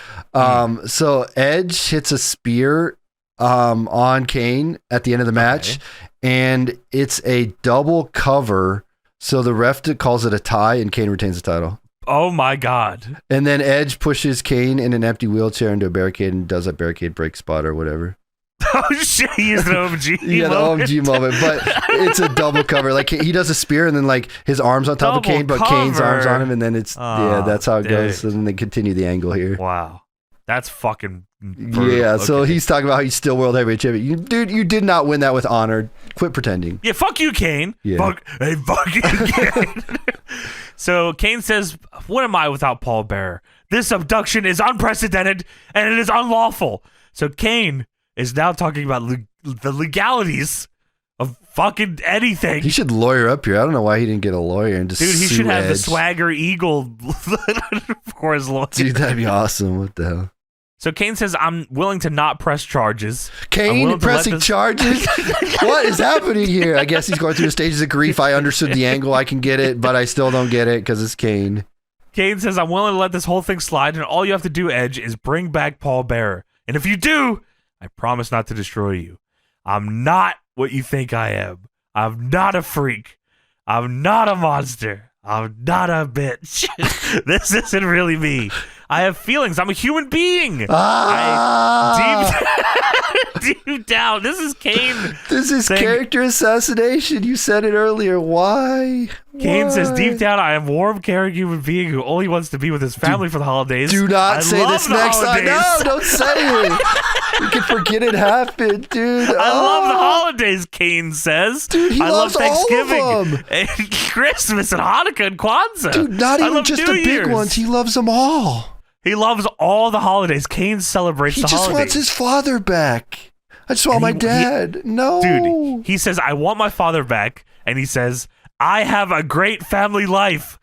So Edge hits a spear on Kane at the end of the match, and it's a double cover. So the ref calls it a tie, and Kane retains the title. Oh my God. And then Edge pushes Kane in an empty wheelchair into a barricade and does a barricade break spot or whatever. Oh shit, he used an OMG Yeah, the moment. OMG moment, but it's a double cover. Like he does a spear and then like his arms on top of Double Kane, but cover. Kane's arms on him, and then it's that's how it dude. goes. And then they continue the angle here. Wow. That's fucking brutal. Yeah, so Okay. he's talking about how he's still world heavyweight champion. Dude, you did not win that with honor. Quit pretending. Yeah, fuck you, Kane. Yeah. Fuck you, Kane. So Kane says, what am I without Paul Bearer? This abduction is unprecedented and it is unlawful. So Kane is now talking about the legalities of fucking anything. He should lawyer up here. I don't know why he didn't get a lawyer and just Dude, he sue should have the Edge. Swagger Eagle for his lawyer. Dude, that'd be awesome. What the hell? So Kane says, I'm willing to not press charges. I'm Kane willing to let pressing this- charges? What is happening here? I guess he's going through the stages of grief. I understood the angle. I can get it, but I still don't get it because it's Kane. Kane says, I'm willing to let this whole thing slide, and all you have to do, Edge, is bring back Paul Bearer. And if you do, I promise not to destroy you. I'm not what you think I am. I'm not a freak. I'm not a monster. I'm not a bitch. This isn't really me. I have feelings. I'm a human being. Deep down, this is Kane. This is saying- character assassination. You said it earlier. Why? Kane says, Why? deep down, I am a warm, caring human being who only wants to be with his family for the holidays. Do not I say love this the next time. No, holidays. don't say it. You can forget it happened, dude. I love the holidays, Kane says. Dude, he I love loves all of Thanksgiving them. and Christmas and Hanukkah and Kwanzaa. Dude, not I even love just New the big Year's. ones. He loves them all. He loves all the holidays. Kane celebrates He the just holidays. wants his father back. I just want And my he- dad. No. Dude, he says, I want my father back. And he says, I have a great family life.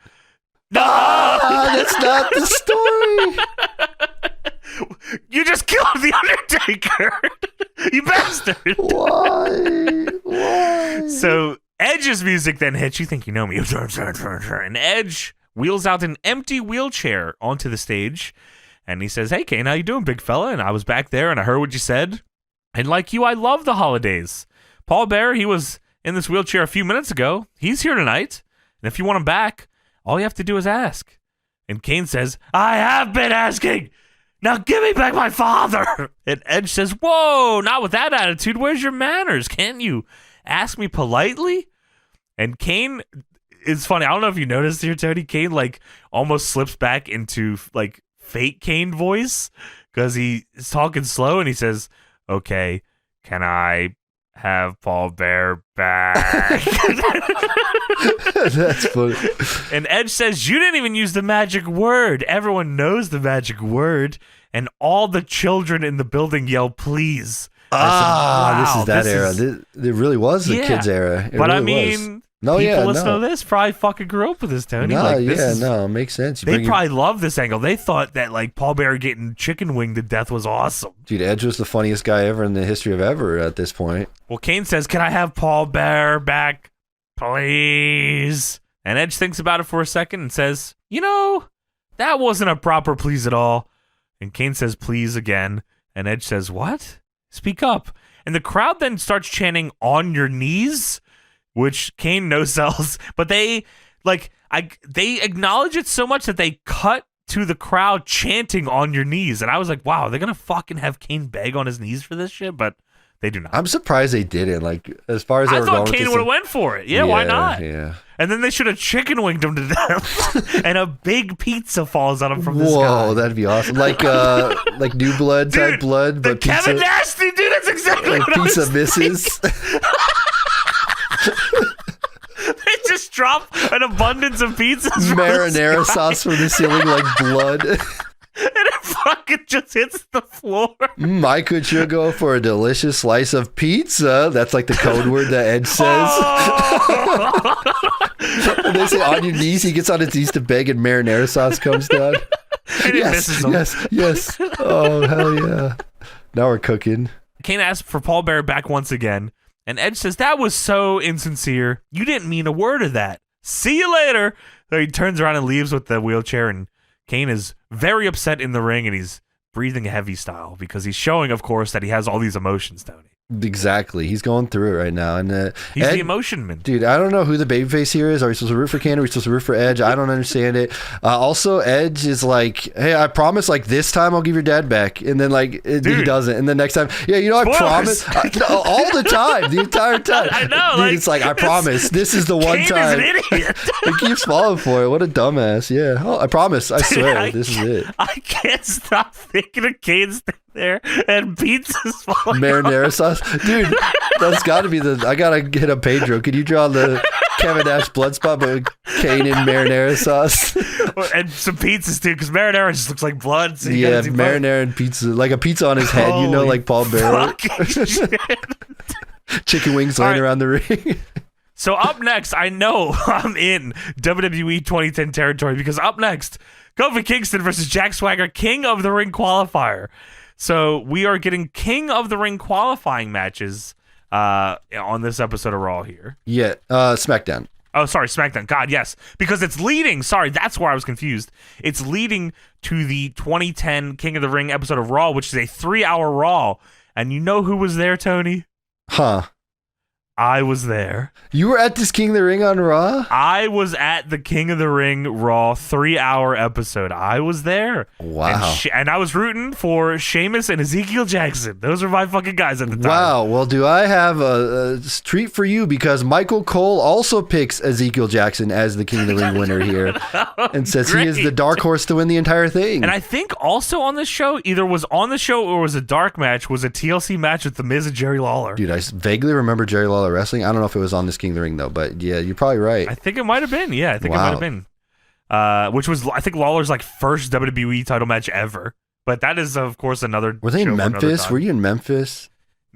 No! That's not the story. You just killed the Undertaker. You bastard. Why? So Edge's music then hits. You think you know me. And Edge wheels out an empty wheelchair onto the stage. And he says, hey, Kane, how you doing, big fella? And I was back there and I heard what you said. And like you, I love the holidays. Paul Bearer, he was in this wheelchair a few minutes ago. He's here tonight. And if you want him back, all you have to do is ask. And Kane says, I have been asking. Now give me back my father. And Edge says, whoa, not with that attitude. Where's your manners? Can't you ask me politely? And Kane, it's funny. I don't know if you noticed here, Tony. Kane like almost slips back into like fake Kane voice because he is talking slow and he says, okay, can I have Paul Bearer back? That's funny. And Edge says, you didn't even use the magic word. Everyone knows the magic word. And all the children in the building yell, please. This is that era. It really was the Yeah. kids' era. It But I really was. mean, No, people yeah, listening no. to this probably fucking grew up with this, Tony. No, Like, this yeah, is- no, makes sense. You They bring probably love this angle. They thought that like Paul Bearer getting chicken winged to death was awesome. Dude, Edge was the funniest guy ever in the history of ever at this point. Well, Kane says, can I have Paul Bearer back, please? And Edge thinks about it for a second and says, you know, that wasn't a proper please at all. And Kane says, please again. And Edge says, what? Speak up. And the crowd then starts chanting, on your knees, which Kane no-sells. But they acknowledge it so much that they cut to the crowd chanting on your knees. And I was like, wow, they're going to fucking have Kane beg on his knees for this shit? But they do not. I'm surprised they didn't. Like, as far as they I were thought going Kane with would have went for it. Yeah, why not? Yeah. And then they should have chicken winged him to death. And a big pizza falls on him from the sky. Whoa, that'd be awesome. Like New Blood type Dude, blood, the but Kevin pizza, Nasty, dude, that's exactly like what I was pizza misses. They just drop an abundance of pizzas from the Marinara sky, sauce from the ceiling like blood. and it fucking just hits the floor. I could sure go for a delicious slice of pizza. That's like the code word that Edge says. Oh! And they say on your knees. He gets on his knees to beg, and marinara sauce comes down. And it misses him. Yes. Oh, hell yeah. Now we're cooking. Kane asks for Paul Bearer back once again, and Edge says, that was so insincere. You didn't mean a word of that. See you later. So he turns around and leaves with the wheelchair, and Kane is very upset in the ring, and he's breathing heavy style because he's showing, of course, that he has all these emotions, Tony. Exactly. He's going through it right now. And he's the emotion man. Dude, I don't know who the babyface here is. Are we supposed to root for Kane? Are we supposed to root for Edge? I don't understand it. Also, Edge is like, hey, I promise, like, this time I'll give your dad back. And then, like, he doesn't. And then next time, yeah, you know, I promise. All the time, the entire time. I know. Dude, like, it's like, I promise. This is the one Kane time. Is an idiot. He keeps falling for it. What a dumbass. Yeah. Oh, I promise. I swear. This is it. I can't stop thinking of Kane there and pizzas falling marinara sauce, dude. That's got to be I gotta hit up Pedro. Could you draw the Kevin Nash blood spot but Kane in marinara sauce and some pizzas too, because marinara just looks like blood. So yeah, marinara and pizza, like a pizza on his head. You know, like Paul Bearer. Chicken wings laying around the ring. So up next, I know I'm in WWE 2010 territory, because up next, Kofi Kingston versus Jack Swagger, King of the Ring qualifier. So we are getting King of the Ring qualifying matches on this episode of Raw here. Yeah, SmackDown. Oh, sorry, SmackDown. God, yes. Because it's leading. Sorry, that's where I was confused. It's leading to the 2010 King of the Ring episode of Raw, which is a 3-hour Raw. And you know who was there, Tony? Huh. I was there. You were at this King of the Ring on Raw? I was at the King of the Ring Raw 3-hour episode. I was there. Wow. And I was rooting for Sheamus and Ezekiel Jackson. Those were my fucking guys at the time. Wow. Well, do I have a treat for you, because Michael Cole also picks Ezekiel Jackson as the King of the Ring winner here and says he is the dark horse to win the entire thing. And I think also on this show, either was on the show or was a dark match, was a TLC match with The Miz and Jerry Lawler. Dude, I vaguely remember Jerry Lawler wrestling. I don't know if it was on this King of the Ring though, but yeah, you're probably right. I think it might have been. Yeah, I think it might have been. Which was, I think, Lawler's like first WWE title match ever. But that is, of course, another. Were they in Memphis? Were you in Memphis?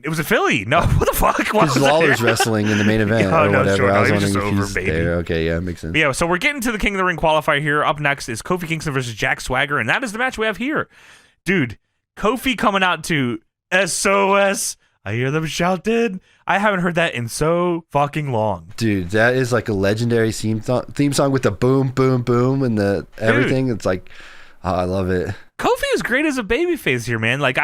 It was a Philly. No, what the fuck? Because Lawler's wrestling in the main event or whatever. Sure, I was wondering just if over, he's baby. There. Okay, yeah, makes sense. But yeah, so we're getting to the King of the Ring qualifier here. Up next is Kofi Kingston versus Jack Swagger, and that is the match we have here. Dude, Kofi coming out to SOS. I hear them shouted. I haven't heard that in so fucking long. Dude, that is like a legendary theme song with the boom, boom, boom and the everything. It's like, oh, I love it. Kofi is great as a babyface here, man. Like,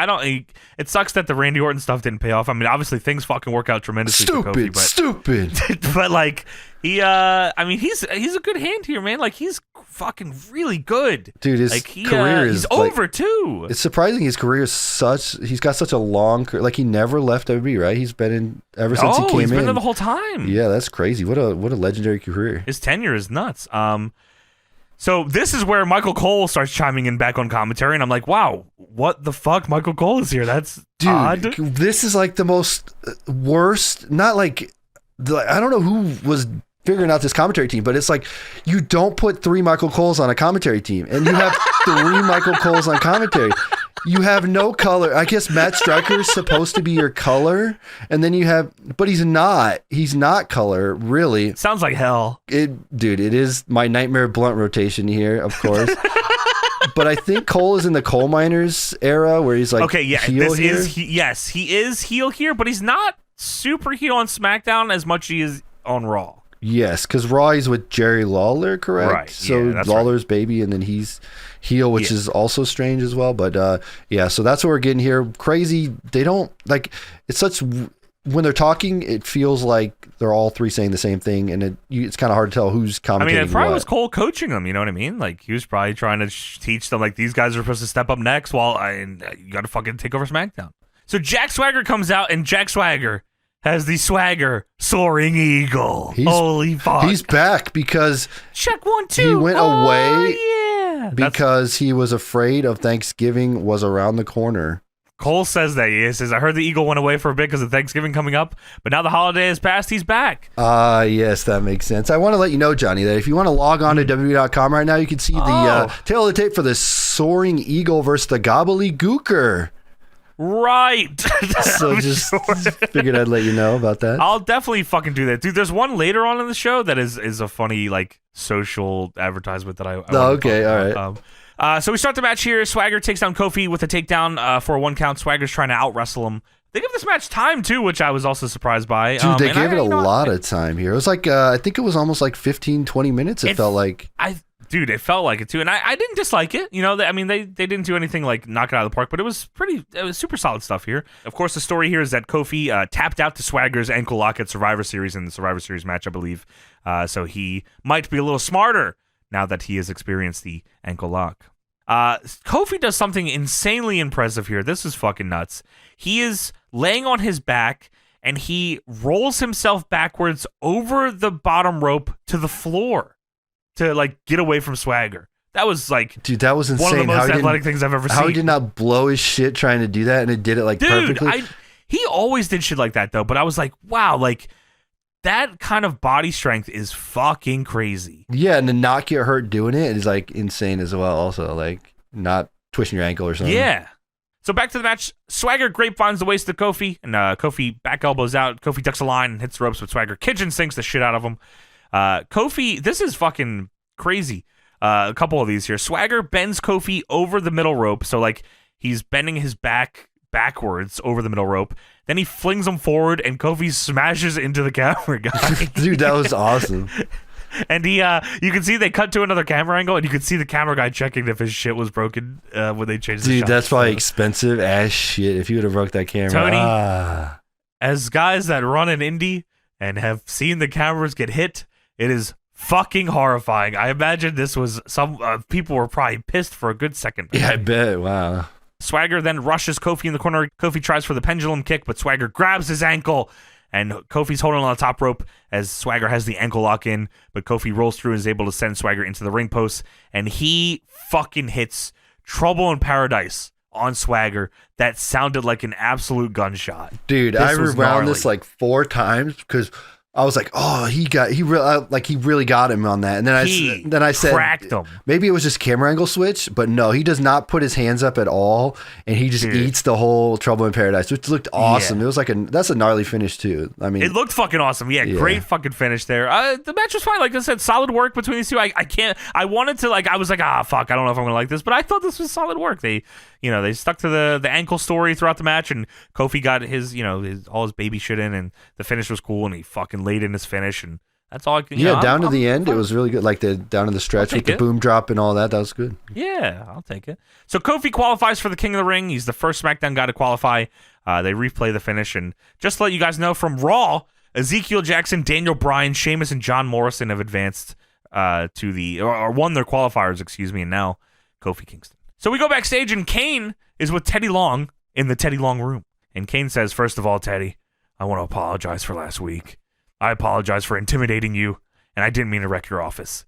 it sucks that the Randy Orton stuff didn't pay off. I mean, obviously things fucking work out tremendously for Kofi. Stupid. But like, he's a good hand here, man. Like, he's fucking really good. Dude, his career is he's over too. It's surprising his career is he's got such a long career. Like, he never left WWE, right? He's been in ever since he came in. He's been there the whole time. Yeah, that's crazy. What a legendary career. His tenure is nuts. So this is where Michael Cole starts chiming in back on commentary, and I'm like, wow, what the fuck? Michael Cole is here. That's odd. This is like the most worst, not like, I don't know who was figuring out this commentary team, but it's like, you don't put 3 Michael Coles on a commentary team, and you have 3 Michael Coles on commentary. You have no color. I guess Matt Striker is supposed to be your color, and then you have, but he's not. He's not color, really. Sounds like hell. Dude, it is my nightmare blunt rotation here, of course. But I think Cole is in the coal miners era where he's like, okay, yeah, heel here. Yes, he is heel here, but he's not super heel on SmackDown as much as he is on Raw. Yes, because Raw is with Jerry Lawler, correct? Right. So yeah, Lawler's baby, and then he's heel, which is also strange as well. But yeah, so that's what we're getting here. Crazy. They don't like. It's such when they're talking, it feels like they're all 3 saying the same thing, and it's kind of hard to tell who's commentating. I mean, it probably what. was Cole coaching them. You know what I mean? Like, he was probably trying to teach them, like, these guys are supposed to step up next. While you got to fucking take over SmackDown. So Jack Swagger comes out, and Jack Swagger has the Swagger Soaring Eagle. Holy fuck. He's back because check 1, 2. He went away yeah. because he was afraid of Thanksgiving was around the corner. Cole says that. He says, I heard the Eagle went away for a bit because of Thanksgiving coming up, but now the holiday has passed, he's back. Yes, that makes sense. I want to let you know, Johnny, that if you want to log on to WWE.com right now, you can see the tail of the tape for the Soaring Eagle versus the Gobbledygooker. Right. So just figured I'd let you know about that. I'll definitely fucking do that. Dude, there's one later on in the show that is a funny, like, social advertisement that I okay, all right. So we start the match here. Swagger takes down Kofi with a takedown for a 1 count. Swagger's trying to out-wrestle him. They give this match time, too, which I was also surprised by. Dude, they gave it a lot of time here. It was like, I think it was almost like 15, 20 minutes, it felt like. Dude, it felt like it too, and I didn't dislike it. They didn't do anything like knock it out of the park, but it was super solid stuff here. Of course, the story here is that Kofi tapped out to Swagger's ankle lock at Survivor Series in the Survivor Series match, I believe. So he might be a little smarter now that he has experienced the ankle lock. Kofi does something insanely impressive here. This is fucking nuts. He is laying on his back, and he rolls himself backwards over the bottom rope to the floor to like get away from Swagger. That was like, dude, that was insane. One of the most athletic things I've ever seen. How he did not blow his shit trying to do that, and it did it like perfectly. He always did shit like that though. But I was like, wow, like that kind of body strength is fucking crazy. Yeah, and to not get hurt doing it is like insane as well. Also, like not twisting your ankle or something. Yeah. So back to the match. Swagger grapevines the waist to Kofi, and Kofi back elbows out. Kofi ducks a line and hits the ropes with Swagger. Kitchen sinks the shit out of him. Kofi, this is fucking crazy. A couple of these here. Swagger bends Kofi over the middle rope, so like he's bending his back backwards over the middle rope. Then he flings him forward, and Kofi smashes into the camera guy. Dude, that was awesome. And he, you can see they cut to another camera angle, and you can see the camera guy checking if his shit was broken when they changed the shot. Dude, that's probably expensive as shit if you would have broke that camera. Tony, as guys that run an indie and have seen the cameras get hit, it is fucking horrifying. I imagine this was some people were probably pissed for a good second. Yeah, I bet. Wow. Swagger then rushes Kofi in the corner. Kofi tries for the pendulum kick, but Swagger grabs his ankle, and Kofi's holding on the top rope as Swagger has the ankle lock in, but Kofi rolls through and is able to send Swagger into the ring post, and he fucking hits Trouble in Paradise on Swagger that sounded like an absolute gunshot. Dude, I rewound this like 4 times because I was like, oh, he really got him on that. And then I said, cracked him. Maybe it was just camera angle switch, but no, he does not put his hands up at all, and he just eats the whole Trouble in Paradise, which looked awesome. Yeah. It was like that's a gnarly finish too. I mean, it looked fucking awesome. Yeah, great fucking finish there. The match was fine. Like I said, solid work between these two. I wanted to I was like, fuck, I don't know if I'm gonna like this, but I thought this was solid work. They stuck to the ankle story throughout the match, and Kofi got his all his baby shit in, and the finish was cool, and he fucking laid in his finish, and that's all I can. Down to the end, it was really good. Like down to the stretch with the boom drop and all that. That was good. Yeah, I'll take it. So Kofi qualifies for the King of the Ring. He's the first SmackDown guy to qualify. They replay the finish, and just to let you guys know, from Raw, Ezekiel Jackson, Daniel Bryan, Sheamus, and John Morrison have advanced to the or won their qualifiers, and now Kofi Kingston. So we go backstage, and Kane is with Teddy Long in the Teddy Long room, and Kane says, "First of all, Teddy, I want to apologize for last week. I apologize for intimidating you, and I didn't mean to wreck your office.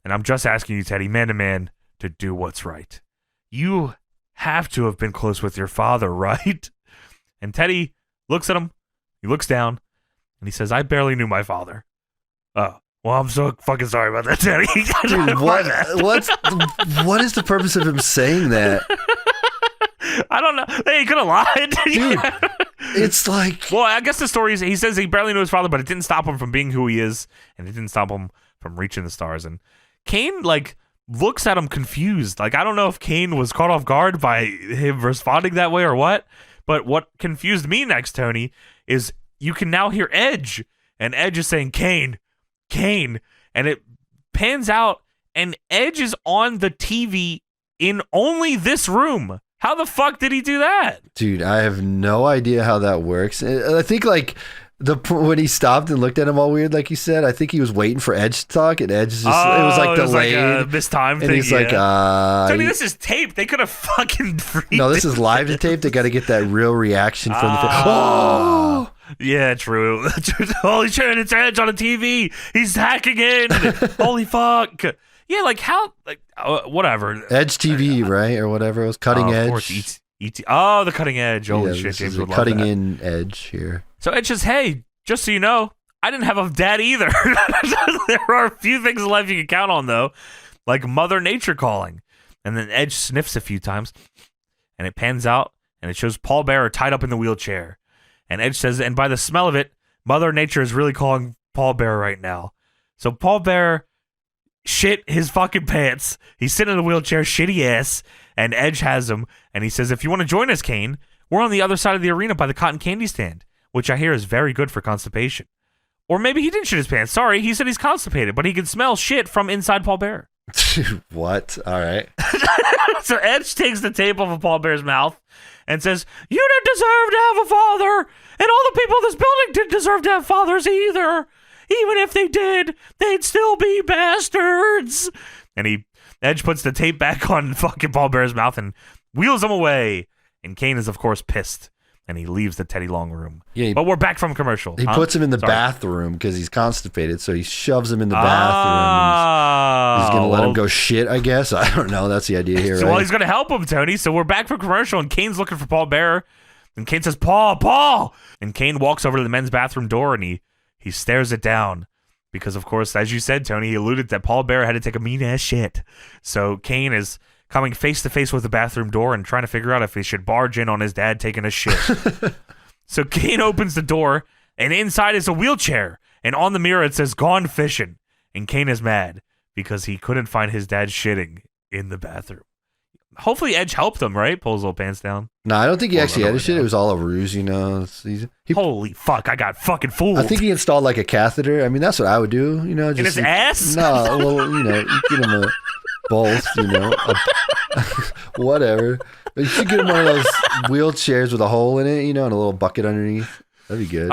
And I'm just asking you, Teddy, man to man, to do what's right. You have to have been close with your father, right?" And Teddy looks at him, he looks down, and he says, "I barely knew my father." Oh, well, I'm so fucking sorry about that, Teddy. Dude, what is the purpose of him saying that? I don't know. Hey, he could have lied. Dude, it's like... Well, I guess the story is he says he barely knew his father, but it didn't stop him from being who he is, and it didn't stop him from reaching the stars. And Kane, looks at him confused. I don't know if Kane was caught off guard by him responding that way or what, but what confused me next, Tony, is you can now hear Edge, and Edge is saying, Kane, and it pans out, and Edge is on the TV in only this room. How the fuck did he do that? Dude, I have no idea how that works. I think when he stopped and looked at him all weird, like you said, I think he was waiting for Edge to talk, and Edge just it was delayed. It was this time and thing. He's Tony, this is taped. They could have fucking No, this is live to tape. They got to get that real reaction from the Oh! Yeah, true. Holy shit, it's Edge on the TV. He's hacking in. Holy fuck. Yeah, how, whatever. Edge TV, right? Or whatever. It was Cutting Edge. Of course, the Cutting Edge. Holy shit, James would love that. Cutting in Edge here. So Edge says, hey, just so you know, I didn't have a dad either. There are a few things in life you can count on, though, like Mother Nature calling. And then Edge sniffs a few times, and it pans out, and it shows Paul Bearer tied up in the wheelchair. And Edge says, and by the smell of it, Mother Nature is really calling Paul Bearer right now. So Paul Bearer shit his fucking pants. He's sitting in a wheelchair, shitty ass, and Edge has him, and he says, if you want to join us, Kane, we're on the other side of the arena by the cotton candy stand, which I hear is very good for constipation. Or maybe he didn't shit his pants. Sorry, he said he's constipated, but he can smell shit from inside Paul Bearer. What? All right. So Edge takes the tape off of Paul Bear's mouth and says, "You didn't deserve to have a father, and all the people in this building didn't deserve to have fathers either. Even if they did, they'd still be bastards." And Edge puts the tape back on fucking Paul Bear's mouth and wheels him away. And Kane is, of course, pissed. And he leaves the Teddy Long room. Yeah, but we're back from commercial. He puts him in the bathroom because he's constipated, so he shoves him in the bathroom. He's going to let him go shit, I guess. I don't know. That's the idea here, right? Well, he's going to help him, Tony. So we're back from commercial, and Kane's looking for Paul Bearer. And Kane says, Paul! And Kane walks over to the men's bathroom door, and he stares it down. Because, of course, as you said, Tony, he alluded that Paul Bearer had to take a mean-ass shit. So Kane is coming face-to-face with the bathroom door and trying to figure out if he should barge in on his dad taking a shit. So Kane opens the door, and inside is a wheelchair. And on the mirror, it says, "Gone fishing." And Kane is mad because he couldn't find his dad shitting in the bathroom. Hopefully Edge helped him, right? Pull his little pants down. No, I don't think he actually had a shit. It was all a ruse, Holy fuck, I got fucking fooled. I think he installed like a catheter. I mean, that's what I would do, just in his ass? No, well, you get him both, whatever. But you should get him one of those wheelchairs with a hole in it, and a little bucket underneath. That'd be good.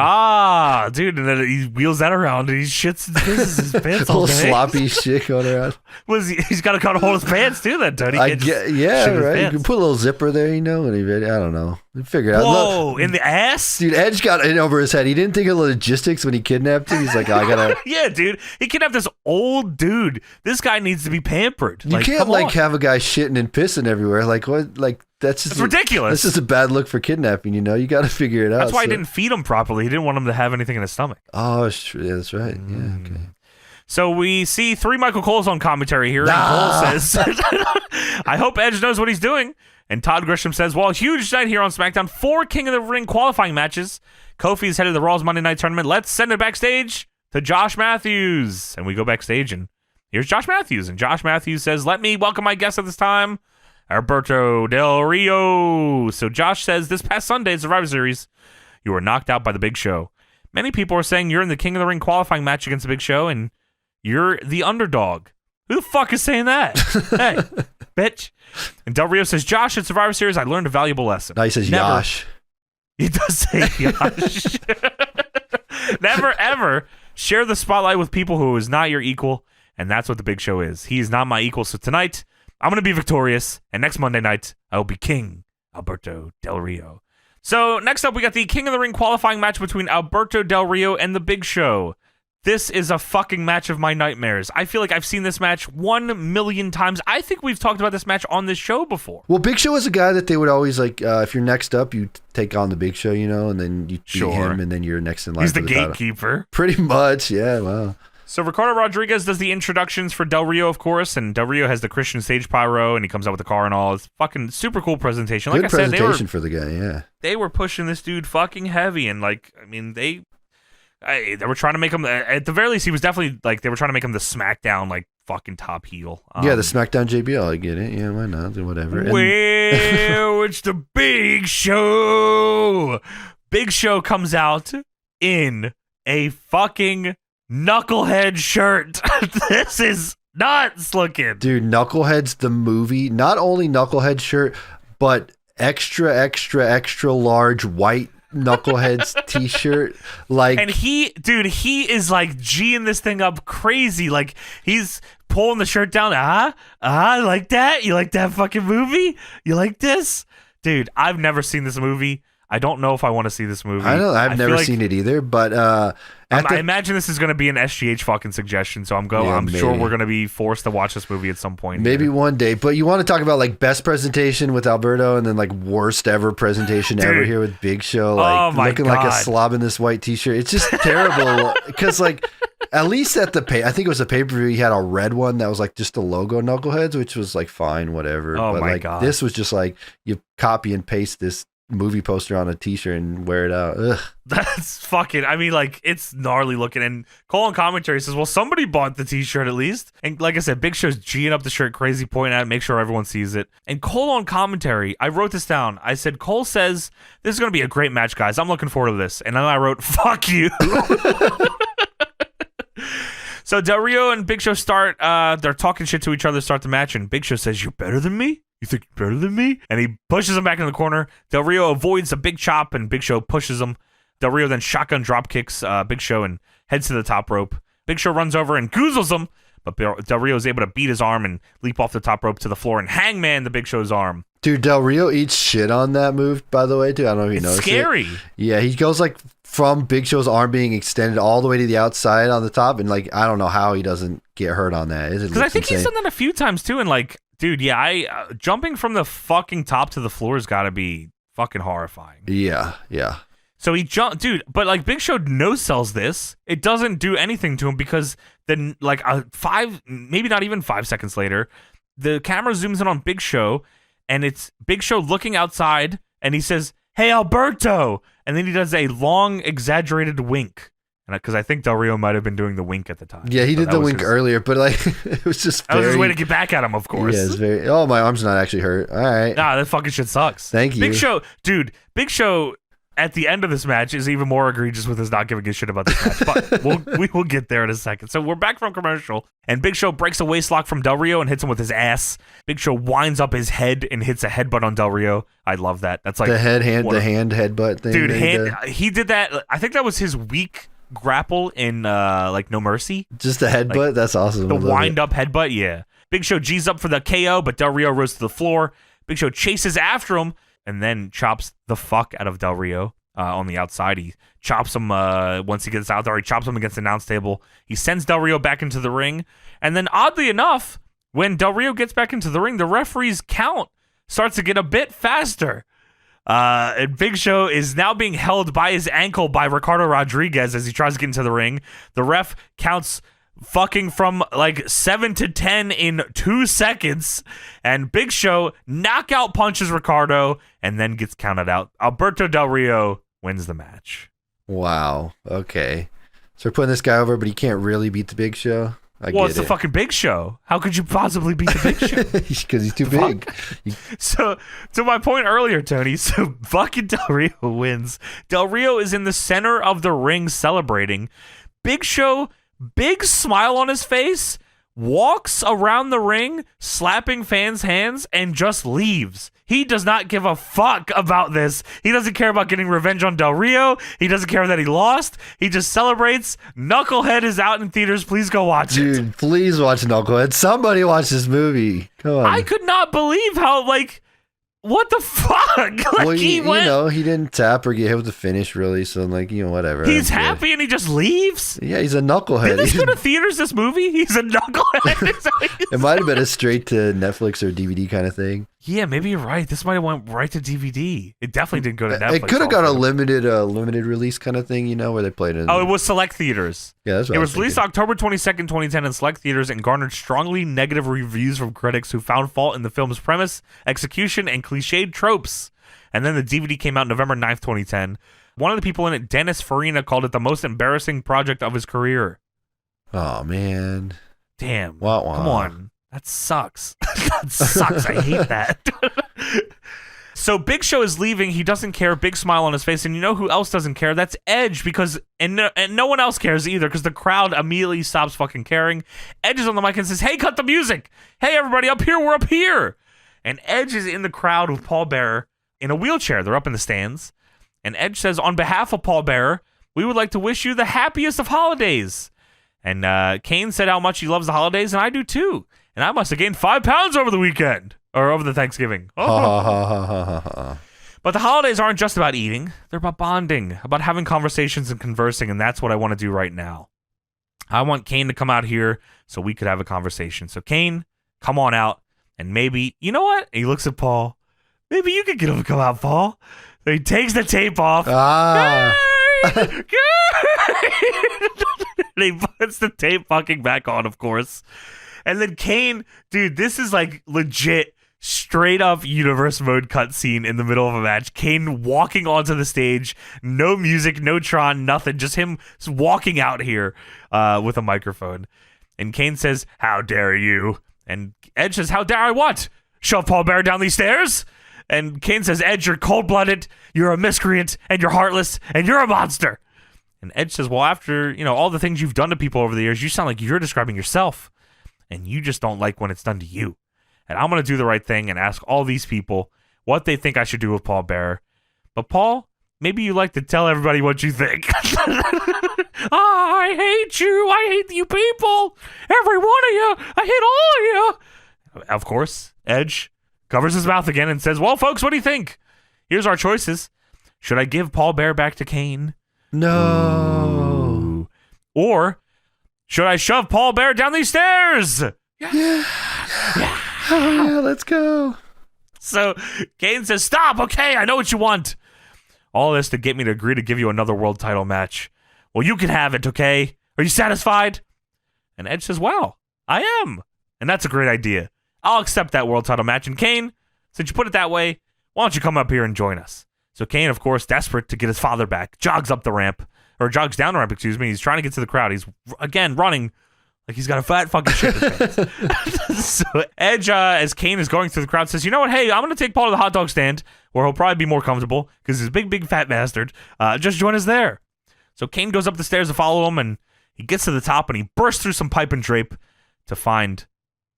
Dude, and then he wheels that around and he shits his pants all day. A little sloppy shit going around. He's got to cut a hole in his pants too then, Tony. Yeah, right. You can put a little zipper there, I don't know. Figure it out. Whoa, in the ass? Dude, Edge got in over his head. He didn't think of logistics when he kidnapped him. He's like, I gotta... Yeah, dude. He kidnapped this old dude. This guy needs to be pampered. You can't, have a guy shitting and pissing everywhere. Like, what? Like, that's ridiculous. This is a bad look for kidnapping, You got to figure it out. That's why he didn't feed him properly. He didn't want him to have anything in his stomach. Oh, that's right. Yeah, okay. So we see 3 Michael Coles on commentary here, and Cole says, "I hope Edge knows what he's doing." And Todd Grisham says, "Well, huge night here on SmackDown. 4 King of the Ring qualifying matches. Kofi is headed to the Raw's Monday Night Tournament. Let's send it backstage to Josh Matthews." And we go backstage, and here's Josh Matthews. And Josh Matthews says, "Let me welcome my guest at this time, Alberto Del Rio." So Josh says, "This past Sunday at Survivor Series, you were knocked out by the Big Show. Many people are saying you're in the King of the Ring qualifying match against the Big Show, and you're the underdog." Who the fuck is saying that? Hey, bitch. And Del Rio says, "Josh, at Survivor Series, I learned a valuable lesson." No, he says Yosh. He does say Yosh. Never, ever share the spotlight with people who is not your equal, and that's what the Big Show is. He is not my equal, so tonight, I'm going to be victorious, and next Monday night, I will be King Alberto Del Rio. So next up, we got the King of the Ring qualifying match between Alberto Del Rio and the Big Show. This is a fucking match of my nightmares. I feel like I've seen this match 1,000,000 times. I think we've talked about this match on this show before. Well, Big Show is a guy that they would always if you're next up, you take on the Big Show, and then you beat him, and then you're next in line. He's the gatekeeper. Pretty much, yeah. Wow. So Ricardo Rodriguez does the introductions for Del Rio, of course, and Del Rio has the Christian stage pyro, and he comes out with the car and all. It's fucking super cool presentation. Like Good presentation for the guy, yeah. They were pushing this dude fucking heavy, and they were trying to make him, at the very least, he was definitely, they were trying to make him the SmackDown, fucking top heel. Yeah, the SmackDown JBL, I get it. Yeah, why not? Whatever. Well, it's the Big Show. Big Show comes out in a fucking Knucklehead shirt. This is nuts looking. Dude, Knucklehead's the movie. Not only Knucklehead shirt, but extra, extra, extra large white Knucklehead's t-shirt. And he is G'ing this thing up crazy. He's pulling the shirt down. I like that. You like that fucking movie? You like this? Dude, I've never seen this movie. I don't know if I want to see this movie. I've never seen it either, but I imagine this is going to be an SGH fucking suggestion, so I'm sure we're going to be forced to watch this movie at some point. Maybe one day, but you want to talk about best presentation with Alberto and then worst ever presentation ever here with Big Show, looking like a slob in this white t-shirt. It's just terrible because at least at I think it was a pay-per-view, he had a red one that was just the logo Knuckleheads, which was fine, whatever. Oh but my God. This was just you copy and paste this movie poster on a t-shirt and wear it out. Ugh. That's fucking, it's gnarly looking. And Cole on commentary says, well, somebody bought the t-shirt at least. And like I said, Big Show's G'ing up the shirt crazy, pointing at it, make sure everyone sees it. And Cole on commentary, I wrote this down. I said, Cole says, this is going to be a great match, guys. I'm looking forward to this. And then I wrote, fuck you. So Del Rio and Big Show start, they're talking shit to each other, start the match, and Big Show says, "You're better than me? You think you're better than me?" And he pushes him back in the corner. Del Rio avoids a big chop, and Big Show pushes him. Del Rio then shotgun drop kicks Big Show and heads to the top rope. Big Show runs over and goozles him, but Del Rio is able to beat his arm and leap off the top rope to the floor and hangman the Big Show's arm. Dude, Del Rio eats shit on that move, by the way, dude. I don't know if you noticed. Scary. It. Yeah, he goes like from Big Show's arm being extended all the way to the outside on the top, and like I don't know how he doesn't get hurt on that. Because I think he's done that a few times too, and like, dude, yeah, jumping from the fucking top to the floor has got to be fucking horrifying. Yeah. So he jumped, dude, but like Big Show no-sells this. It doesn't do anything to him because then like maybe not even 5 seconds later, the camera zooms in on Big Show and it's Big Show looking outside and he says, "Hey, Alberto." And then he does a long exaggerated wink. Because I think Del Rio might have been doing the wink at the time. Yeah, he did the wink earlier, but like it was just that was his way to get back at him, of course. Yeah, it's very. Oh, my arm's not actually hurt. All right. Nah, that fucking shit sucks. Thank you. Big Show, dude. Big Show at the end of this match is even more egregious with his not giving a shit about this match. But we will get there in a second. So we're back from commercial, and Big Show breaks a waistlock from Del Rio and hits him with his ass. Big Show winds up his head and hits a headbutt on Del Rio. I love that. That's like the hand headbutt thing. Dude, he did that. I think that was his weak grapple in like No Mercy. Just a headbutt? Like, that's awesome. The wind up headbutt, yeah. Big Show G's up for the KO, but Del Rio rose to the floor. Big Show chases after him and then chops the fuck out of Del Rio on the outside. He chops him once he gets out there. He chops him against the announce table. He sends Del Rio back into the ring. And then oddly enough, when Del Rio gets back into the ring, the referee's count starts to get a bit faster. And Big Show is now being held by his ankle by Ricardo Rodriguez as he tries to get into the ring. The ref counts fucking from like 7 to 10 in 2 seconds, and Big Show knockout punches Ricardo and then gets counted out. Alberto Del Rio wins the match. Wow. Okay. So we're putting this guy over, but he can't really beat the Big Show. It's the fucking Big Show. How could you possibly beat the Big Show? Because he's too big. So, to my point earlier, Tony, so fucking Del Rio wins. Del Rio is in the center of the ring celebrating. Big Show, big smile on his face, walks around the ring, slapping fans' hands, and just leaves. He does not give a fuck about this. He doesn't care about getting revenge on Del Rio. He doesn't care that he lost. He just celebrates. Knucklehead is out in theaters. Please go watch it. Dude, please watch Knucklehead. Somebody watch this movie. Come on. I could not believe how, like, what the fuck? Like, well, he didn't tap or get hit with the finish, really. So, like, whatever. He's happy and he just leaves? Yeah, he's a knucklehead. Did this go to theaters, this movie? He's a knucklehead. It might have been a straight to Netflix or DVD kind of thing. Yeah, maybe you're right. This might have went right to DVD. It definitely didn't go to Netflix. It could have got a limited release kind of thing, where they played it. Oh, it was select theaters. Yeah, that's what it was released October 22nd, 2010 in select theaters and garnered strongly negative reviews from critics who found fault in the film's premise, execution, and cliched tropes. And then the DVD came out November 9th, 2010. One of the people in it, Dennis Farina, called it the most embarrassing project of his career. Oh, man. Damn. Wow. Come on. That sucks. That sucks. I hate that. So Big Show is leaving. He doesn't care. Big smile on his face. And you know who else doesn't care? That's Edge. And no one else cares either because the crowd immediately stops fucking caring. Edge is on the mic and says, "Hey, cut the music. Hey, everybody, up here. We're up here." And Edge is in the crowd with Paul Bearer in a wheelchair. They're up in the stands. And Edge says, "On behalf of Paul Bearer, we would like to wish you the happiest of holidays." And Kane said how much he loves the holidays, and I do too. And I must have gained 5 pounds over the weekend. Or over the Thanksgiving. Oh. But the holidays aren't just about eating. They're about bonding, about having conversations and conversing, and that's what I want to do right now. I want Kane to come out here so we could have a conversation. So Kane, come on out, and maybe, you know what? And he looks at Paul. Maybe you could get him to come out, Paul. So he takes the tape off. Kane! And he puts the tape fucking back on, of course. And then Kane, dude, this is like legit straight up universe mode cutscene in the middle of a match. Kane walking onto the stage, no music, no Tron, nothing, just him walking out here with a microphone. And Kane says, "How dare you?" And Edge says, "How dare I what? Shove Paul Bearer down these stairs?" And Kane says, "Edge, you're cold-blooded, you're a miscreant, and you're heartless, and you're a monster." And Edge says, well, after, all the things you've done to people over the years, you sound like you're describing yourself. And you just don't like when it's done to you. And I'm going to do the right thing and ask all these people what they think I should do with Paul Bearer. But Paul, maybe you like to tell everybody what you think. I hate you. I hate you people. Every one of you. I hate all of you. Of course, Edge covers his mouth again and says, well, folks, what do you think? Here's our choices. Should I give Paul Bearer back to Kane? No. Ooh. Or should I shove Paul Bearer down these stairs? Yeah. Oh, yeah, let's go. So Kane says, stop. Okay, I know what you want. All this to get me to agree to give you another world title match. Well, you can have it, okay? Are you satisfied? And Edge says, well, I am. And that's a great idea. I'll accept that world title match. And Kane, since you put it that way, why don't you come up here and join us? So Kane, of course, desperate to get his father back, jogs down the ramp. He's trying to get to the crowd. He's, again, running like he's got a fat fucking shit in his pants. So Edge, as Kane is going through the crowd, says, you know what? Hey, I'm going to take Paul to the hot dog stand where he'll probably be more comfortable because he's a big, big fat bastard. Just join us there. So Kane goes up the stairs to follow him, and he gets to the top, and he bursts through some pipe and drape to find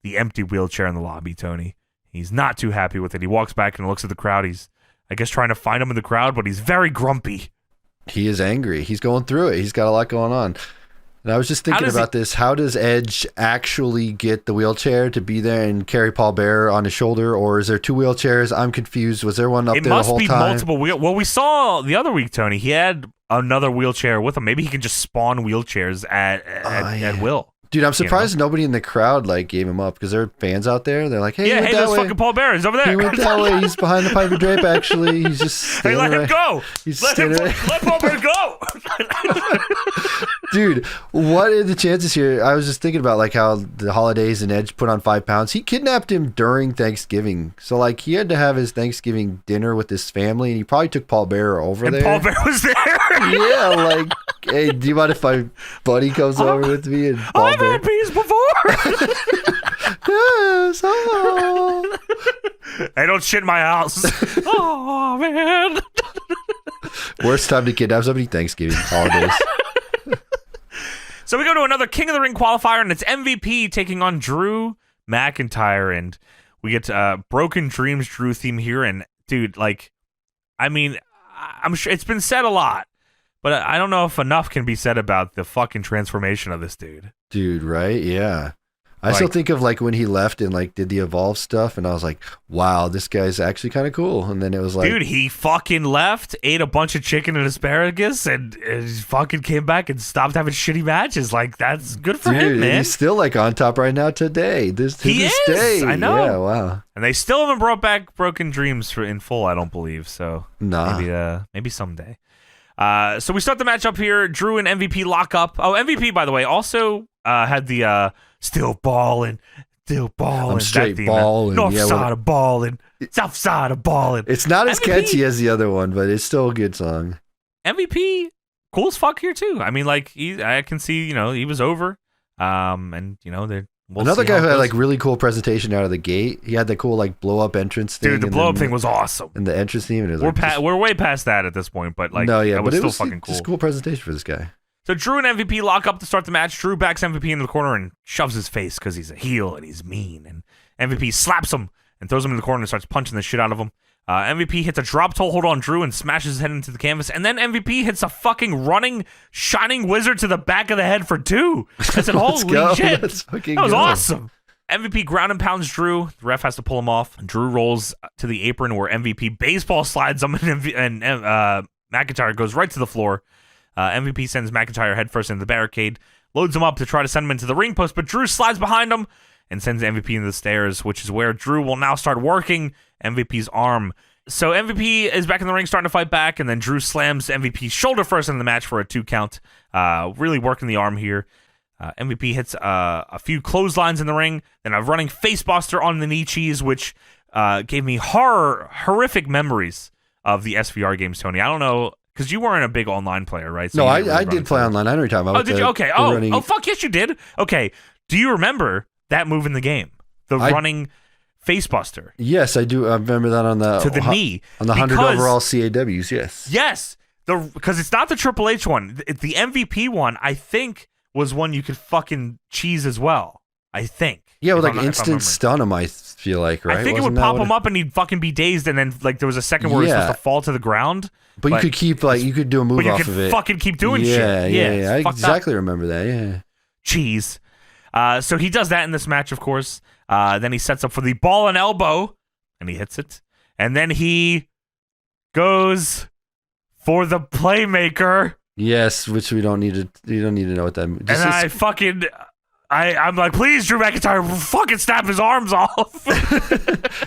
the empty wheelchair in the lobby, Tony. He's not too happy with it. He walks back and looks at the crowd. He's, I guess, trying to find him in the crowd, but he's very grumpy. He is angry. He's going through it. He's got a lot going on. And I was just thinking about this. How does Edge actually get the wheelchair to be there and carry Paul Bearer on his shoulder? Or is there two wheelchairs? I'm confused. Was there one up there the whole time? It must be multiple. Well, we saw the other week, Tony. He had another wheelchair with him. Maybe he can just spawn wheelchairs at will. Dude, I'm surprised nobody in the crowd gave him up because there are fans out there. They're like, "Hey, there's fucking Paul Bearer. He's over there. He went that way. He's behind the pipe and drape. Actually, he's just hey, let him go. Let Paul Bearer go." Dude, what are the chances here? I was just thinking about how the holidays and Edge put on 5 pounds. He kidnapped him during Thanksgiving, so he had to have his Thanksgiving dinner with his family, and he probably took Paul Bearer over there. Paul Bearer was there. Yeah, hey, do you mind if my buddy comes over with me? And Paul I've had peas before. Yes. Oh. Hey, don't shit in my house. Oh man. Worst time to kidnap somebody, Thanksgiving holidays. So we go to another King of the Ring qualifier, and it's MVP taking on Drew McIntyre, and we get Broken Dreams Drew theme here. And dude, I'm sure it's been said a lot, but I don't know if enough can be said about the fucking transformation of this dude. Dude, right? Yeah. I still think of when he left and did the Evolve stuff, and I was like, wow, this guy's actually kind of cool. And then it was dude, he fucking left, ate a bunch of chicken and asparagus, and fucking came back and stopped having shitty matches. That's good for him, man. He's still on top right now today. This day. I know. Yeah, wow. And they still haven't brought back Broken Dreams in full, I don't believe. So maybe someday. So we start the match up here. Drew and MVP lock up. Oh, MVP, by the way, also had the still balling. I'm straight balling. North side of balling. South side of balling. It's not as catchy as the other one, but it's still a good song. MVP, cool as fuck here too. I mean, I can see, he was over. And another guy who had really cool presentation out of the gate. He had the cool blow up entrance thing. Dude, the blow up thing was awesome. And the entrance theme. And we're way past that at this point, but it was still fucking cool. Just a cool presentation for this guy. So Drew and MVP lock up to start the match. Drew backs MVP into the corner and shoves his face because he's a heel and he's mean. And MVP slaps him and throws him in the corner and starts punching the shit out of him. MVP hits a drop toe hold on Drew and smashes his head into the canvas. And then MVP hits a fucking running shining wizard to the back of the head for 2. I said, holy shit. That was awesome. MVP ground and pounds Drew. The ref has to pull him off. Drew rolls to the apron where MVP baseball slides him and McIntyre goes right to the floor. MVP sends McIntyre headfirst into the barricade, loads him up to try to send him into the ring post, but Drew slides behind him and sends MVP into the stairs, which is where Drew will now start working MVP's arm. So MVP is back in the ring starting to fight back, and then Drew slams MVP's shoulder first in the match for a 2 count, really working the arm here. MVP hits a few clotheslines in the ring, then a running facebuster on the knee cheese, which gave me horrific memories of the SVR games, Tony. I don't know, because you weren't a big online player, right? So no, I did play online. I know what you're talking about. Oh, did you? Okay. Oh, fuck yes, you did. Okay. Do you remember that move in the game? The running facebuster. Yes, I do. I remember that on the to the knee on the 100 overall CAWs. Yes. Yes. Because it's not the Triple H one. The MVP one, I think, was one you could fucking cheese as well. I think. Yeah, with like instant stun him, I feel like, right? I think it would pop him up and he'd fucking be dazed, and then like there was a second where he was supposed to fall to the ground. But you could keep you could do a move off of it. Fucking keep doing shit. Yeah. I exactly remember that. Yeah. Cheese. So he does that in this match, of course. Then he sets up for the ball and elbow, and he hits it, and then he goes for the playmaker. Yes, which we don't need to. You don't need to know what that. I'm like, please, Drew McIntyre, fucking snap his arms off.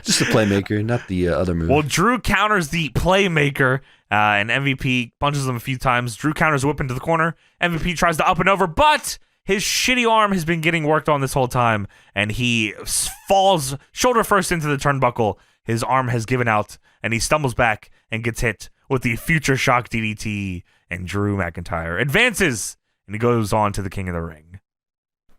Just the playmaker, not the other move. Well, Drew counters the playmaker, and MVP punches him a few times. Drew counters a whip into the corner. MVP tries to up and over, but his shitty arm has been getting worked on this whole time, and he falls shoulder first into the turnbuckle. His arm has given out, and he stumbles back and gets hit with the Future Shock DDT, and Drew McIntyre advances, and he goes on to the King of the Ring.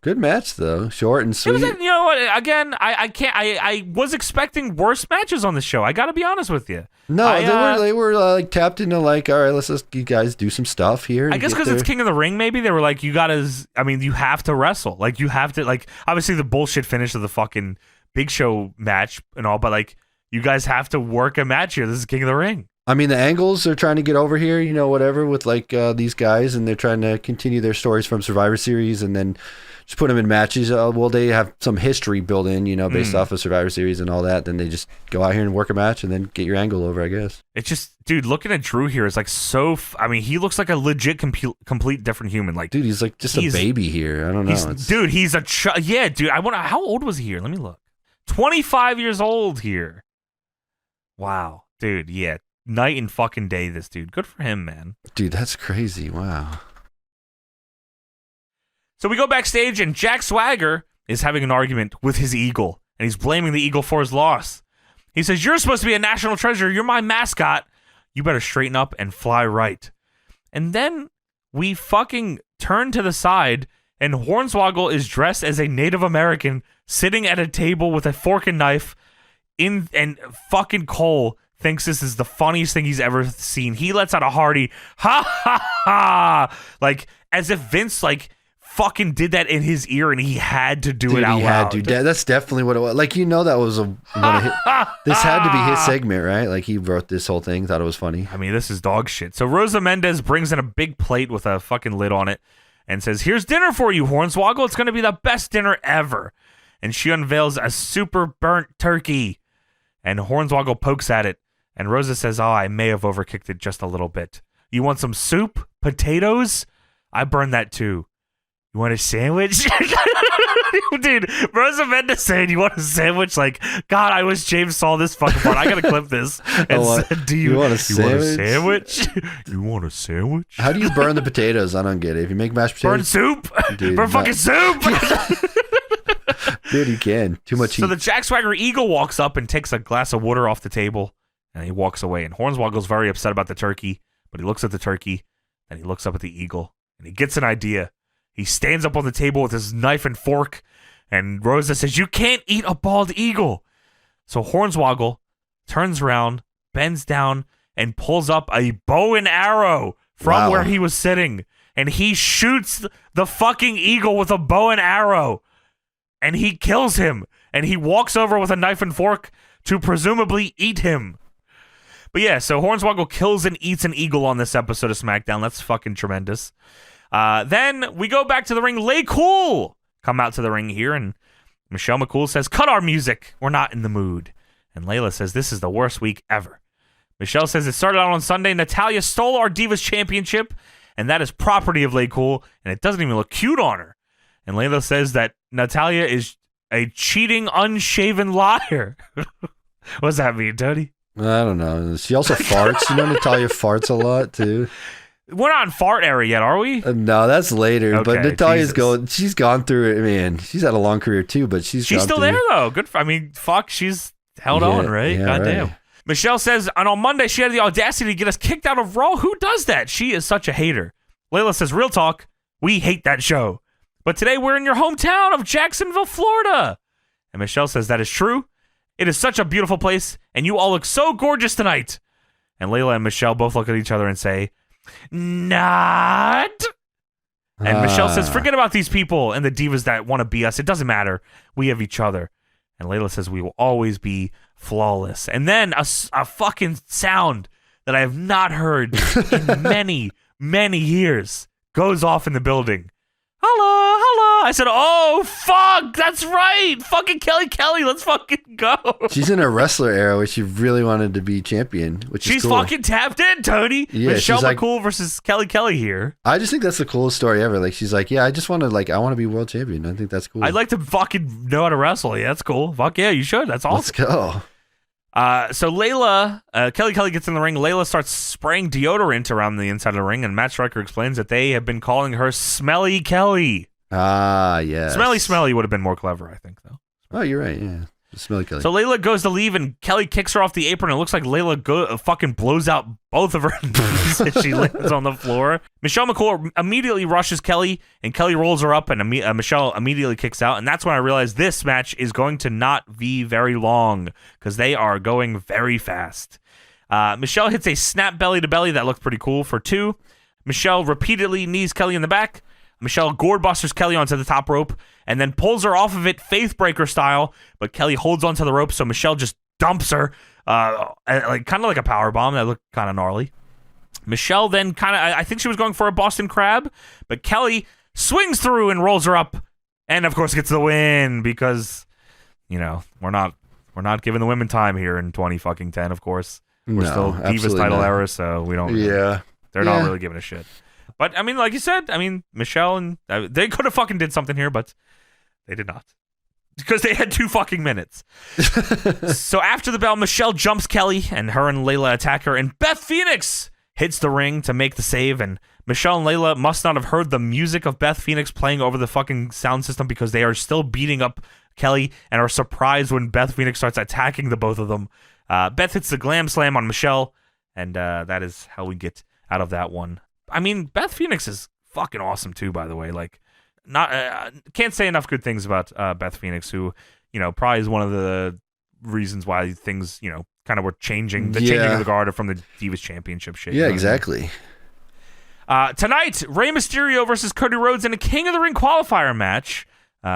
Good match though, short and sweet. You know what? Again, I can't. I was expecting worse matches on this show. I got to be honest with you. No, they were like tapped into like, all right, let's just you guys do some stuff here. I guess because it's King of the Ring, maybe they were like, you have to wrestle. Like you have to obviously the bullshit finish of the fucking Big Show match and all, but like you guys have to work a match here. This is King of the Ring. I mean, the angles are trying to get over here, whatever with like these guys, and they're trying to continue their stories from Survivor Series, and then just put them in matches. Well, they have some history built in, based off of Survivor Series and all that. Then they just go out here and work a match and then get your angle over, I guess. It's just, dude, looking at Drew here is like so. He looks like a legit complete different human. Like, dude, he's like just a baby here. I don't know. Dude, he's a yeah, dude. I wonder how old was he here? Let me look. 25 years old here. Wow, dude. Yeah, night and fucking day. This dude. Good for him, man. Dude, that's crazy. Wow. So we go backstage, and Jack Swagger is having an argument with his eagle, and he's blaming the eagle for his loss. He says, "You're supposed to be a national treasure. You're my mascot. You better straighten up and fly right." And then we fucking turn to the side, and Hornswoggle is dressed as a Native American sitting at a table with a fork and knife, and fucking Cole thinks this is the funniest thing he's ever seen. He lets out a hearty, ha, ha, ha, like, as if Vince, fucking did that in his ear, and he had to do it out loud. That's definitely what it was. Like, that was this had to be his segment, right? Like, he wrote this whole thing, thought it was funny. I mean, this is dog shit. So Rosa Mendez brings in a big plate with a fucking lid on it and says, "Here's dinner for you, Hornswoggle. It's going to be the best dinner ever." And she unveils a super burnt turkey, and Hornswoggle pokes at it, and Rosa says, "Oh, I may have overkicked it just a little bit. You want some soup? Potatoes? I burned that too. You want a sandwich?" Dude, Rosa Mendez saying, "You want a sandwich?" Like, God, I wish James saw this fucking part. I gotta clip this. And said, you want a sandwich? You want a sandwich? How do you burn the potatoes? I don't get it. If you make mashed potatoes, burn soup. Dude, burn fucking soup. Dude, you can. Too much heat. So the Jack Swagger Eagle walks up and takes a glass of water off the table, and he walks away. And Hornswoggle's very upset about the turkey, but he looks at the turkey, and he looks up at the eagle, and he gets an idea. He stands up on the table with his knife and fork, and Rosa says, "You can't eat a bald eagle." So Hornswoggle turns around, bends down, and pulls up a bow and arrow from where he was sitting, and he shoots the fucking eagle with a bow and arrow, and he kills him, and he walks over with a knife and fork to presumably eat him. But yeah, so Hornswoggle kills and eats an eagle on this episode of SmackDown. That's fucking tremendous. Then we go back to the ring. Lay Cool come out to the ring here, and Michelle McCool says, "Cut our music. We're not in the mood." And Layla says, "This is the worst week ever." Michelle says, "It started out on Sunday. Natalya stole our Divas Championship, and that is property of Lay Cool, and it doesn't even look cute on her." And Layla says that Natalya is a cheating, unshaven liar. What does that mean, Tony? I don't know. She also farts. Natalya farts a lot, too. We're not in fart era yet, are we? No, that's later. Okay, but Natalya's she's gone through it, man. She's had a long career too, but she's still there though. Good. Fuck, she's held on, right? Yeah, goddamn. Right. Michelle says, and on Monday she had the audacity to get us kicked out of Raw. Who does that? She is such a hater. Layla says, "Real talk, we hate that show. But today we're in your hometown of Jacksonville, Florida." And Michelle says, "That is true. It is such a beautiful place, and you all look so gorgeous tonight." And Layla and Michelle both look at each other and say, Not. And Michelle says, forget about these people and the divas that want to be us. It doesn't matter. We have each other. And Layla says, we will always be flawless. And then a fucking sound that I have not heard in many, many years goes off in the building. Hello, hello. I said, oh, fuck, that's right. Fucking Kelly, let's fucking go. She's in a wrestler era where she really wanted to be champion, which is cool. She's fucking tapped in, Tony. Yeah, Michelle McCool versus Kelly here. I just think that's the coolest story ever. Like, she's like, yeah, I just want to, I want to be world champion. I think that's cool. I'd like to fucking know how to wrestle. Yeah, that's cool. Fuck yeah, you should. That's awesome. Let's go. So Layla, Kelly gets in the ring. Layla starts spraying deodorant around the inside of the ring, and Matt Striker explains that they have been calling her Smelly Kelly. Ah, yes. Smelly would have been more clever, I think, though. Oh, you're right, yeah. Smelly Kelly. So Layla goes to leave, and Kelly kicks her off the apron. It looks like Layla fucking blows out both of her knees as she lands on the floor. Michelle McCool immediately rushes Kelly, and Kelly rolls her up, and Michelle immediately kicks out. And that's when I realized this match is going to not be very long, because they are going very fast. Michelle hits a snap belly-to-belly that looked pretty cool for 2. Michelle repeatedly knees Kelly in the back. Michelle gourd busters Kelly onto the top rope and then pulls her off of it Faithbreaker style, but Kelly holds onto the rope, so Michelle just dumps her, kind of like a power bomb that looked kind of gnarly. Michelle then I think she was going for a Boston Crab, but Kelly swings through and rolls her up, and of course gets the win because, we're not giving the women time here in 2010. Of course, we're still Divas title era, so we don't. Yeah, they're not really giving a shit. But, I mean, like you said, Michelle and... they could have fucking did something here, but they did not. Because they had 2 fucking minutes. So after the bell, Michelle jumps Kelly, and her and Layla attack her, and Beth Phoenix hits the ring to make the save, and Michelle and Layla must not have heard the music of Beth Phoenix playing over the fucking sound system because they are still beating up Kelly and are surprised when Beth Phoenix starts attacking the both of them. Beth hits the glam slam on Michelle, and that is how we get out of that one. Beth Phoenix is fucking awesome too, by the way. Can't say enough good things about Beth Phoenix, who, probably is one of the reasons why things, kind of were changing. The changing of the guard from the Divas Championship shit. Yeah, exactly. Tonight, Rey Mysterio versus Cody Rhodes in a King of the Ring qualifier match,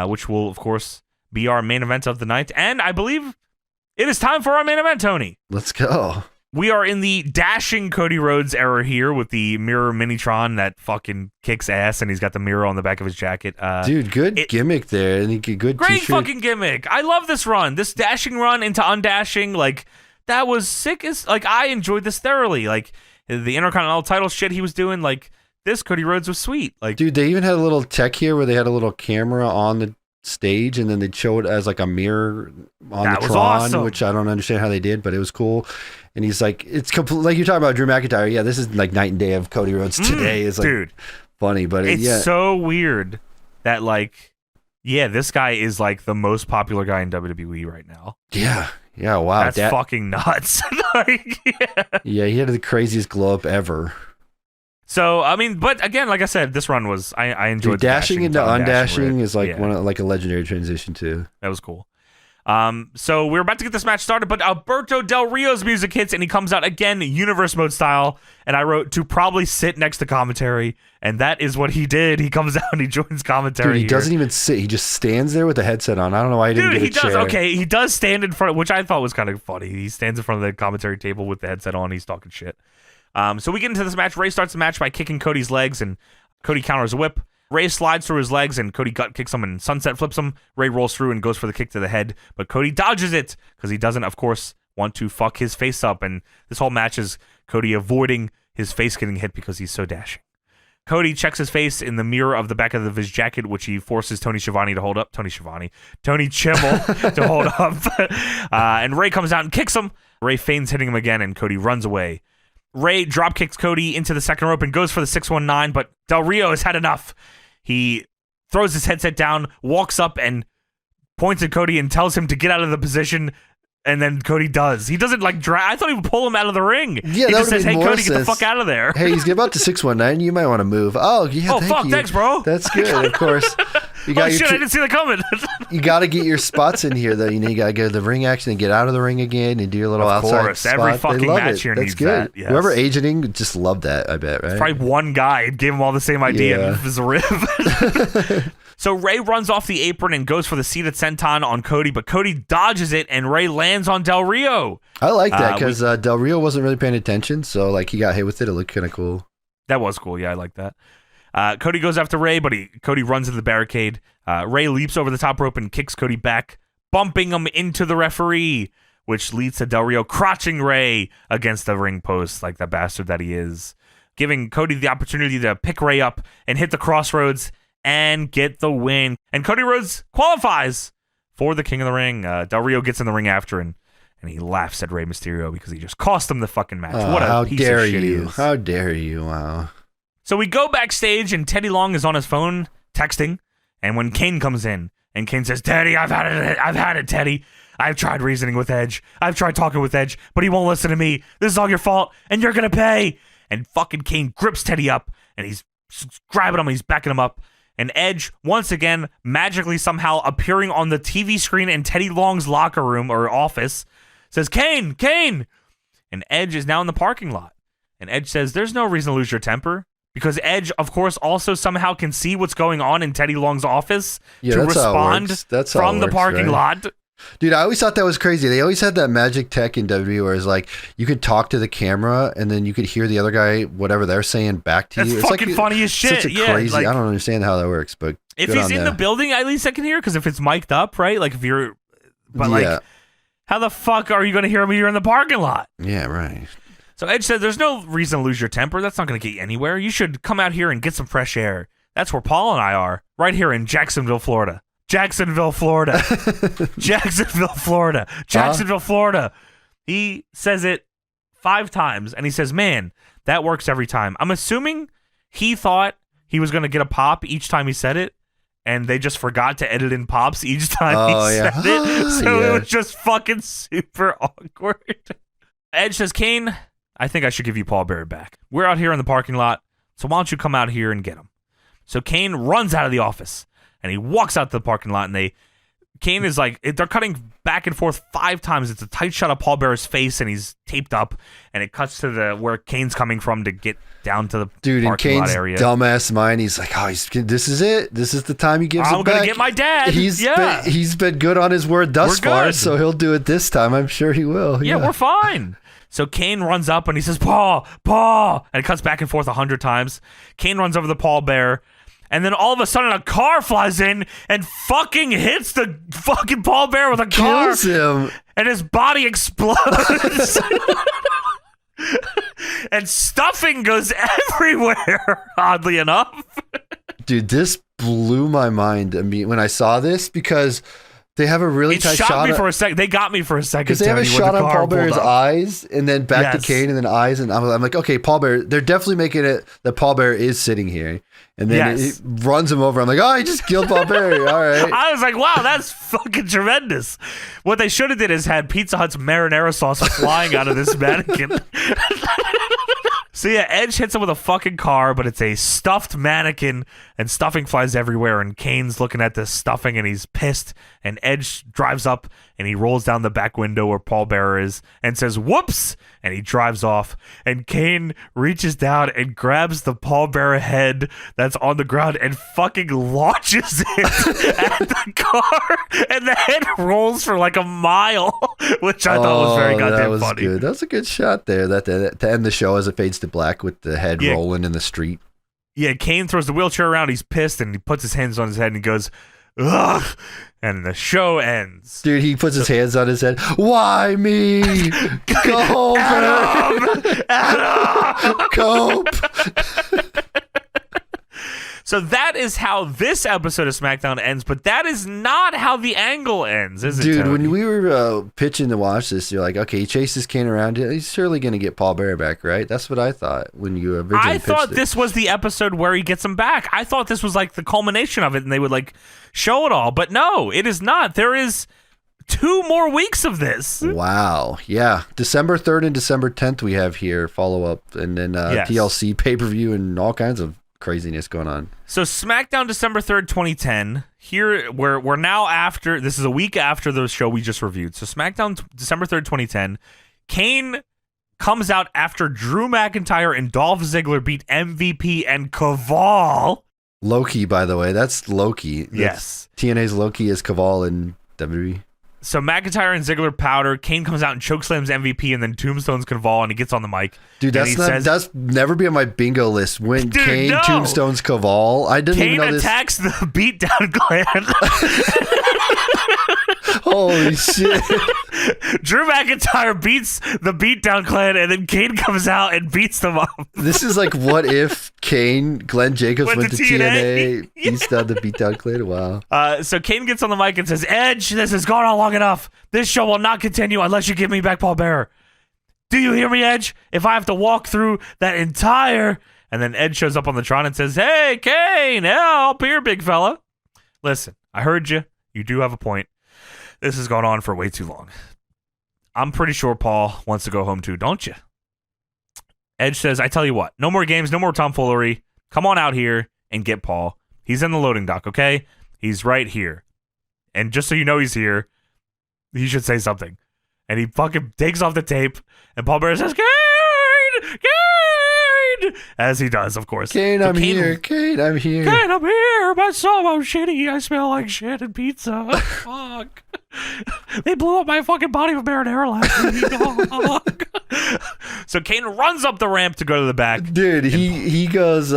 which will, of course, be our main event of the night. And I believe it is time for our main event, Tony. Let's go. We are in the dashing Cody Rhodes era here with the mirror Minitron that fucking kicks ass, and he's got the mirror on the back of his jacket. Dude, good gimmick there. And good great t-shirt. Fucking gimmick. I love this run. This dashing run into undashing, that was sick as... I enjoyed this thoroughly. The Intercontinental title shit he was doing, this Cody Rhodes was sweet. Dude, they even had a little tech here where they had a little camera on the stage, and then they'd show it as a mirror on the Tron, awesome. Which I don't understand how they did, but it was cool. And he's it's complete, like you're talking about Drew McIntyre. Yeah, this is night and day of Cody Rhodes today. It's dude, funny, but it's so weird that this guy is the most popular guy in WWE right now. Yeah, wow, that's fucking nuts. Yeah, he had the craziest glow up ever. So but again, like I said, this run was I enjoyed. Dude, dashing into undashing is one of a legendary transition too. That was cool. So we're about to get this match started, but Alberto Del Rio's music hits, and he comes out again, universe mode style. And I wrote to probably sit next to commentary, and that is what he did. He comes out and he joins commentary. Dude, he doesn't even sit; he just stands there with the headset on. I don't know why he didn't get a chair. Okay, he does stand in front, which I thought was kind of funny. He stands in front of the commentary table with the headset on. He's talking shit. So we get into this match. Rey starts the match by kicking Cody's legs, and Cody counters a whip. Rey slides through his legs, and Cody gut kicks him and sunset flips him. Rey rolls through and goes for the kick to the head, but Cody dodges it because he doesn't, of course, want to fuck his face up. And this whole match is Cody avoiding his face getting hit because he's so dashing. Cody checks his face in the mirror of the back of his jacket, which he forces Tony Schiavone to hold up. Tony Chimmel to hold up. And Rey comes out and kicks him. Rey feigns hitting him again, and Cody runs away. Rey drop kicks Cody into the second rope and goes for the 619, but Del Rio has had enough. He throws his headset down, walks up, and points at Cody and tells him to get out of the position, and then Cody does. He doesn't I thought he would pull him out of the ring. Yeah, he just says, "Hey, Cody, sense. get the fuck out of there." Hey, he's about to 619. You might want to move. Oh, yeah. Oh, fuck, thanks, bro. That's good, of course. You got shit, I didn't see that coming. You got to get your spots in here, though. You know, you got to go to the ring action and get out of the ring again and do your little outside spot. Every fucking match here That's needs good. that. Yes. Whoever agenting just loved that, I bet, right? Probably one guy gave him all the same idea and it was a rib. So Rey runs off the apron and goes for the seated senton on Cody, but Cody dodges it and Rey lands on Del Rio. I like that because Del Rio wasn't really paying attention, so like he got hit with it. It looked kind of cool. That was cool. Yeah, I like that. Cody goes after Rey, but Cody runs into the barricade. Rey leaps over the top rope and kicks Cody back, bumping him into the referee, which leads to Del Rio crotching Rey against the ring post like the bastard that he is, giving Cody the opportunity to pick Rey up and hit the crossroads and get the win. And Cody Rhodes qualifies for the King of the Ring. Del Rio gets in the ring after and he laughs at Rey Mysterio because he just cost him the fucking match. What a piece of shit he is. How dare you? Wow. So we go backstage and Teddy Long is on his phone texting. And when Kane comes in and Kane says, Teddy, I've had it, Teddy. I've tried reasoning with Edge. I've tried talking with Edge, but he won't listen to me. This is all your fault and you're going to pay. And fucking Kane grips Teddy up and he's grabbing him and he's backing him up. And Edge, once again, magically somehow appearing on the TV screen in Teddy Long's locker room or office, says, Kane, Kane. And Edge is now in the parking lot. And Edge says, there's no reason to lose your temper. Because Edge, of course, also somehow can see what's going on in Teddy Long's office to respond from the parking lot. Dude, I always thought that was crazy. They always had that magic tech in WWE where it's like you could talk to the camera and then you could hear the other guy, whatever they're saying, back to you. That's fucking funny as shit. Such a crazy. I don't understand how that works, but if he's in the building, at least I can hear. Because if it's mic'd up, right? Like if you're, but like, how the fuck are you going to hear him when you're in the parking lot? Yeah, right. So Edge said, there's no reason to lose your temper. That's not going to get you anywhere. You should come out here and get some fresh air. That's where Paul and I are, right here in Jacksonville, Florida. Jacksonville, Florida. Jacksonville, Florida. Jacksonville, Florida. He says it 5 times, and he says, man, that works every time. I'm assuming he thought he was going to get a pop each time he said it, and they just forgot to edit in pops each time he said it. So it was just fucking super awkward. Edge says, Kane, I think I should give you Paul Bearer back. We're out here in the parking lot, so why don't you come out here and get him? So Kane runs out of the office. And he walks out to the parking lot, and Kane is like, they're cutting back and forth 5 times. It's a tight shot of Paul Bearer's face, and he's taped up, and it cuts to where Kane's coming from to get down to the parking lot area. Dude, in Kane's dumbass mind, he's like, this is it. This is the time he gives it back. I'm going to get my dad. He's been good on his word thus far, so he'll do it this time. I'm sure he will. Yeah, we're fine. So Kane runs up, and he says, Paul, and it cuts back and forth 100 times. Kane runs over the Paul Bearer. And then all of a sudden a car flies in and fucking hits the fucking Paul Bearer with a car. Kills him. And his body explodes. And stuffing goes everywhere, oddly enough. Dude, this blew my mind. I mean, when I saw this, because they have a really tight shot. Me for a second. They got me for a second. Because they have a shot on Paul Bearer's eyes, and then back to Kane, and then eyes, and I'm like, okay, Paul Bearer. They're definitely making it that Paul Bearer is sitting here, and then it runs him over. I'm like, oh, he just killed Paul Bearer. All right. I was like, wow, that's fucking tremendous. What they should have did is had Pizza Hut's marinara sauce flying out of this mannequin. So yeah, Edge hits him with a fucking car, but it's a stuffed mannequin, and stuffing flies everywhere, and Kane's looking at this stuffing, and he's pissed, and Edge drives up, and he rolls down the back window where Paul Bearer is, and says, whoops, and he drives off, and Kane reaches down and grabs the Paul Bearer head that's on the ground and fucking launches it at the car, and the head rolls for like a mile, which I thought was very goddamn funny. Good. That was a good shot there, to end the show as it fades to black with the head rolling in the street. Yeah, Kane throws the wheelchair around, he's pissed, and he puts his hands on his head and he goes, ugh, and the show ends. Dude, he puts his hands on his head. Why me? Go, Adam! Cope! So that is how this episode of SmackDown ends, but that is not how the angle ends, is it, Dude, Tony? when we were pitching to watch this, you're like, okay, he chases Kane around. He's surely going to get Paul Bearer back, right? That's what I thought when you originally pitched it. I thought this was the episode where he gets him back. I thought this was like the culmination of it, and they would like show it all. But no, it is not. There is 2 more weeks of this. Wow. Yeah. December 3rd and December 10th we have here, follow-up, and then TLC pay-per-view and all kinds of craziness going on. So SmackDown December 3rd, 2010. Here, we're now after, this is a week after the show we just reviewed. So SmackDown December 3rd, 2010. Kane comes out after Drew McIntyre and Dolph Ziggler beat MVP and Caval. Loki, by the way. That's Loki. Yes. TNA's Loki is Caval in WWE. So McIntyre and Ziggler powder. Kane comes out and chokeslams MVP, and then tombstones Caval, and he gets on the mic. Dude, that's never be on my bingo list. When Kane tombstones Caval, I didn't even know this. Kane attacks the beatdown clan. Holy shit! Drew McIntyre beats the beatdown clan, and then Kane comes out and beats them up. This is like what if Glenn Jacobs went to TNA. He's done the beatdown clan. Wow. So Kane gets on the mic and says, "Edge, this has gone on long enough. This show will not continue unless you give me back Paul Bearer. Do you hear me, Edge? If I have to walk through that entire..." And then Edge shows up on the Tron and says, "Hey, Kane, help here, big fella. Listen, I heard you. You do have a point. This has gone on for way too long. I'm pretty sure Paul wants to go home too, don't you?" Edge says, "I tell you what, no more games, no more tomfoolery. Come on out here and get Paul. He's in the loading dock, okay? He's right here. And just so you know he's here, he should say something." And he fucking takes off the tape, and Paul Bearer says, "Kane! Kane!" As he does, of course. Kane, I'm here. Kane, I'm here. Kane, I'm here. My soul, I'm shitty. I smell like shit and pizza. Fuck. They blew up my fucking body with marinara last week. So Kane runs up the ramp to go to the back. Dude, he goes,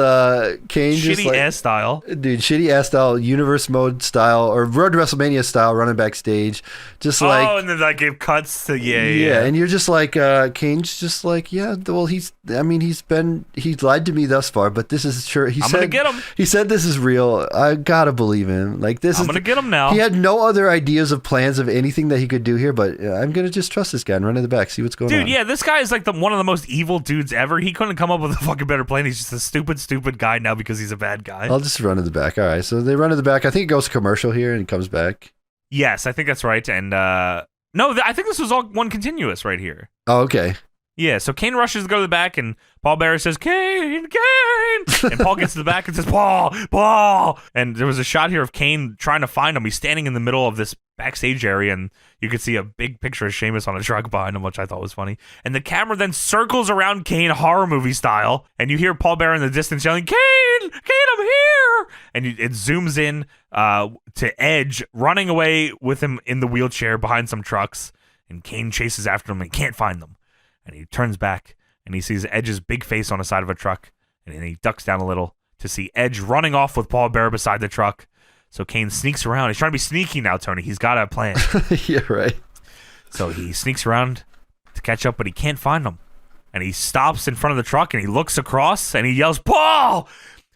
Kane just shitty ass style. Dude, shitty ass style, universe mode style, or Road to WrestleMania style, running backstage. Just like... Oh, and then like it cuts to, yeah. And you're just like, Kane's just like, yeah, well, he's lied to me thus far, but this is sure. I'm gonna get him. He said this is real. I gotta believe him. Like, I'm gonna get him now. He had no other ideas of plans of anything that he could do here, but I'm gonna just trust this guy and run in the back, see what's going on. Dude, yeah, this guy is like one of the most evil dudes ever. He couldn't come up with a fucking better plan. He's just a stupid guy now because he's a bad guy. I'll just run in the back. All right, so they run in the back. I think it goes commercial here and comes back. Yes, I think that's right. And no, I think this was all one continuous right here. Oh, okay. Yeah, so Kane rushes to go to the back, and Paul Bearer says, "Kane, Kane!" And Paul gets to the back and says, Paul! And there was a shot here of Kane trying to find him. He's standing in the middle of this backstage area, and you could see a big picture of Sheamus on a truck behind him, which I thought was funny. And the camera then circles around Kane horror movie style, and you hear Paul Bearer in the distance yelling, "Kane! Kane, I'm here!" And it zooms in to Edge running away with him in the wheelchair behind some trucks, and Kane chases after him and can't find them. And he turns back, and he sees Edge's big face on the side of a truck, and then he ducks down a little to see Edge running off with Paul Bearer beside the truck. So Kane sneaks around. He's trying to be sneaky now, Tony. He's got a plan. Yeah, right. So he sneaks around to catch up, but he can't find him. And he stops in front of the truck, and he looks across, and he yells, "Paul!"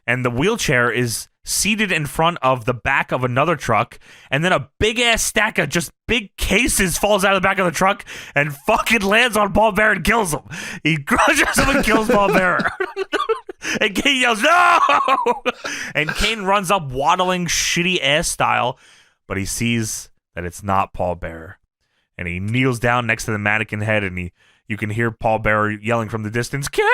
And the wheelchair is seated in front of the back of another truck, and then a big-ass stack of just big cases falls out of the back of the truck and fucking lands on Paul Bearer and kills him. He crushes him and kills Paul Bearer. And Kane yells, "No!" And Kane runs up waddling shitty-ass style, but he sees that it's not Paul Bearer. And he kneels down next to the mannequin head, and you can hear Paul Bearer yelling from the distance, "Kane!"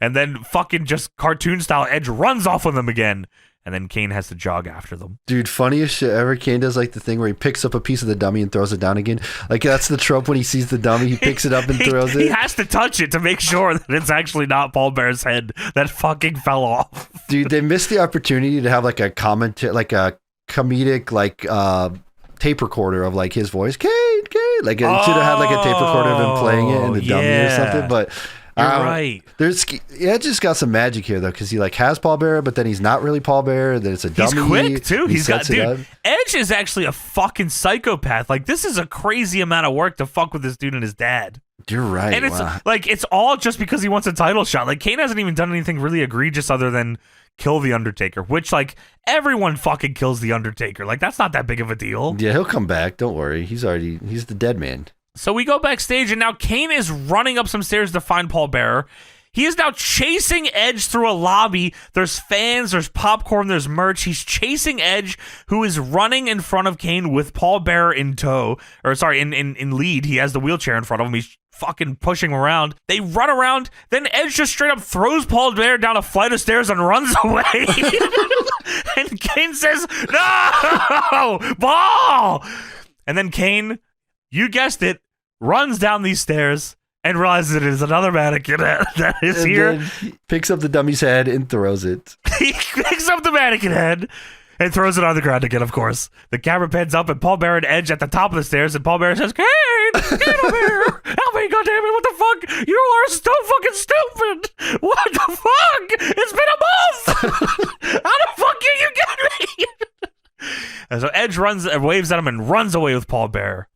And then fucking just cartoon style Edge runs off with them again. And then Kane has to jog after them. Dude, funniest shit ever. Kane does like the thing where he picks up a piece of the dummy and throws it down again. Like that's the trope when he sees the dummy, he picks it up and throws it. He has to touch it to make sure that it's actually not Paul Bearer's head that fucking fell off. Dude, they missed the opportunity to have like a like a comedic like tape recorder of like his voice. Kane. Like it should have had like a tape recorder of him playing it in the dummy or something, but you're right. It just got some magic here though, because he like has Paul Bearer, but then he's not really Paul Bearer. Then it's a dummy. He's quick too. Edge is actually a fucking psychopath. Like this is a crazy amount of work to fuck with this dude and his dad. You're right. And it's like it's all just because he wants a title shot. Like Kane hasn't even done anything really egregious other than kill the Undertaker, which like everyone fucking kills the Undertaker. Like that's not that big of a deal. Yeah, he'll come back. Don't worry. He's the dead man. So we go backstage, and now Kane is running up some stairs to find Paul Bearer. He is now chasing Edge through a lobby. There's fans, there's popcorn, there's merch. He's chasing Edge, who is running in front of Kane with Paul Bearer in tow. Or sorry, in lead. He has the wheelchair in front of him. He's fucking pushing him around. They run around. Then Edge just straight up throws Paul Bearer down a flight of stairs and runs away. And Kane says, "No, Paul!" And then Kane, you guessed it, runs down these stairs and realizes it is another mannequin that is here. He picks up the dummy's head and throws it. He picks up the mannequin head and throws it on the ground again, of course. The camera pans up and Paul Bearer and Edge at the top of the stairs, and Paul Bearer says, "Kane, get over here! Help me, goddammit, what the fuck? You are so fucking stupid! What the fuck? It's been a month! How the fuck can you get me?" And so Edge runs and waves at him and runs away with Paul Bearer.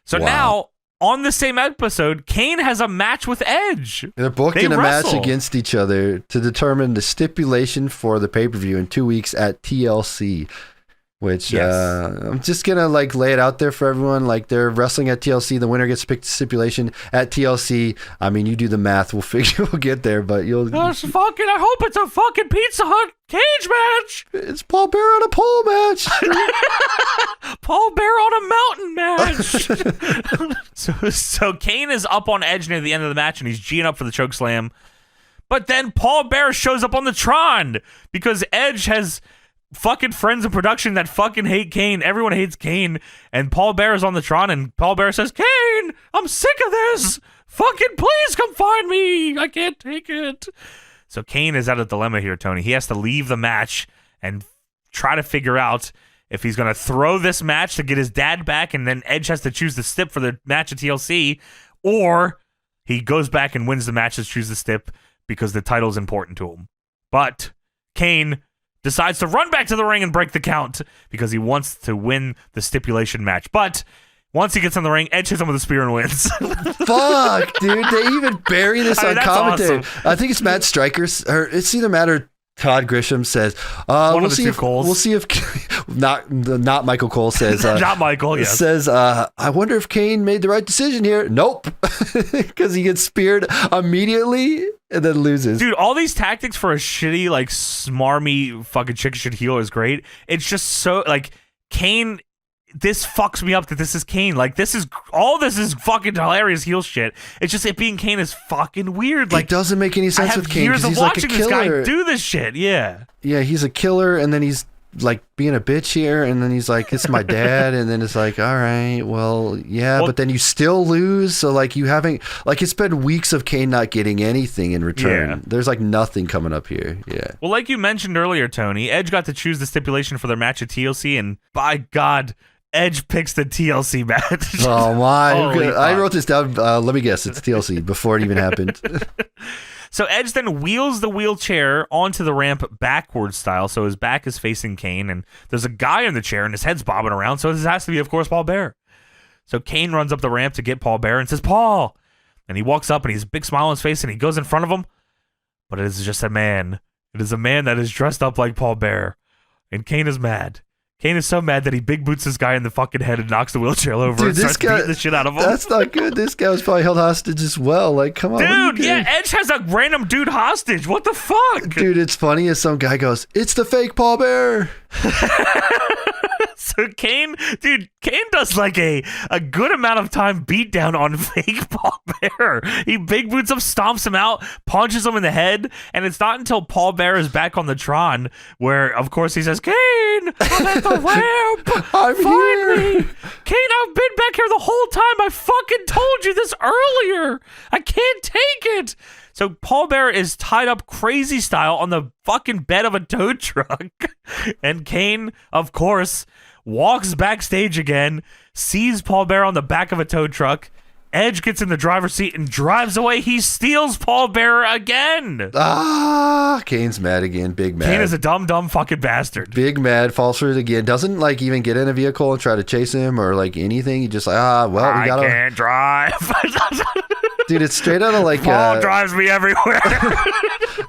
So now, on the same episode, Kane has a match with Edge. They're booking a match against each other to determine the stipulation for the pay-per-view in 2 weeks at TLC. Which I'm just gonna like lay it out there for everyone. Like, they're wrestling at TLC. The winner gets to pick the stipulation at TLC. I mean, you do the math. We'll get there, but you'll. That's fucking. I hope it's a fucking Pizza Hut cage match. It's Paul Bearer on a pole match. Paul Bearer on a mountain match. So Kane is up on Edge near the end of the match, and he's G'ing up for the choke slam. But then Paul Bearer shows up on the Tron because Edge has fucking friends in production that fucking hate Kane. Everyone hates Kane, and Paul Bearer's on the Tron, and Paul Bearer says, "Kane, I'm sick of this. Fucking please come find me. I can't take it." So Kane is at a dilemma here, Tony. He has to leave the match and try to figure out if he's going to throw this match to get his dad back, and then Edge has to choose the stip for the match at TLC, or he goes back and wins the match to choose the stip because the title's important to him. But Kane decides to run back to the ring and break the count because he wants to win the stipulation match. But once he gets in the ring, Edge hits him with a spear and wins. Fuck, dude. They even bury this on commentary. Awesome. I think it's Matt Stryker's, or it's either Matt or Todd Grisham says, we'll see if not Michael Cole says, not Michael, yes. Says, I wonder if Kane made the right decision here. Nope. Because he gets speared immediately and then loses. Dude, all these tactics for a shitty, like, smarmy fucking chicken shit heel is great. It's just so, like, Kane, this fucks me up that this is Kane. Like, this is fucking hilarious heel shit. It's just it being Kane is fucking weird. Like, it doesn't make any sense with Kane. Years of he's watching like a this guy killer. do this shit. Yeah. Yeah, he's a killer, and then he's like being a bitch here, and then he's like, "It's my dad," and then it's like, "All right, well, yeah," but then you still lose. So like, you haven't, like, it's been weeks of Kane not getting anything in return. Yeah. There's like nothing coming up here. Yeah. Well, like you mentioned earlier, Tony, Edge got to choose the stipulation for their match at TLC, and by God, Edge picks the TLC match. Oh my! I fuck. wrote this down. Let me guess, it's TLC before it even happened. So Edge then wheels the wheelchair onto the ramp backwards style, so his back is facing Kane, and there's a guy in the chair, and his head's bobbing around, so this has to be, of course, Paul Bearer. So Kane runs up the ramp to get Paul Bearer and says, "Paul!" And he walks up, and he's a big smile on his face, and he goes in front of him, but it is just a man. It is a man that is dressed up like Paul Bearer, and Kane is mad. Kane is so mad that he big boots this guy in the fucking head and knocks the wheelchair over. Dude, and starts beating the shit out of him. That's not good. This guy was probably held hostage as well. Like, come on. Dude, yeah, Edge has a random dude hostage. What the fuck? Dude, it's funny as some guy goes, "It's the fake Paul Bearer." So Kane does like a good amount of time beat down on fake Paul Bearer. He big boots him, stomps him out, punches him in the head, and it's not until Paul Bearer is back on the Tron where, of course, he says, "Kane, I'm at the ramp. I'm Find here. me. Kane, I've been back here the whole time. I fucking told you this earlier. I can't take it." So Paul Bearer is tied up crazy style on the fucking bed of a tow truck. And Kane, of course, walks backstage again, sees Paul Bearer on the back of a tow truck. Edge gets in the driver's seat and drives away. He steals Paul Bearer again. Kane's mad again. Big mad. Kane is a dumb fucking bastard. Big mad. Falls for it again. Doesn't like even get in a vehicle and try to chase him or like anything. He just like, we gotta. I can't drive. Dude, it's straight out of like. Paul drives me everywhere.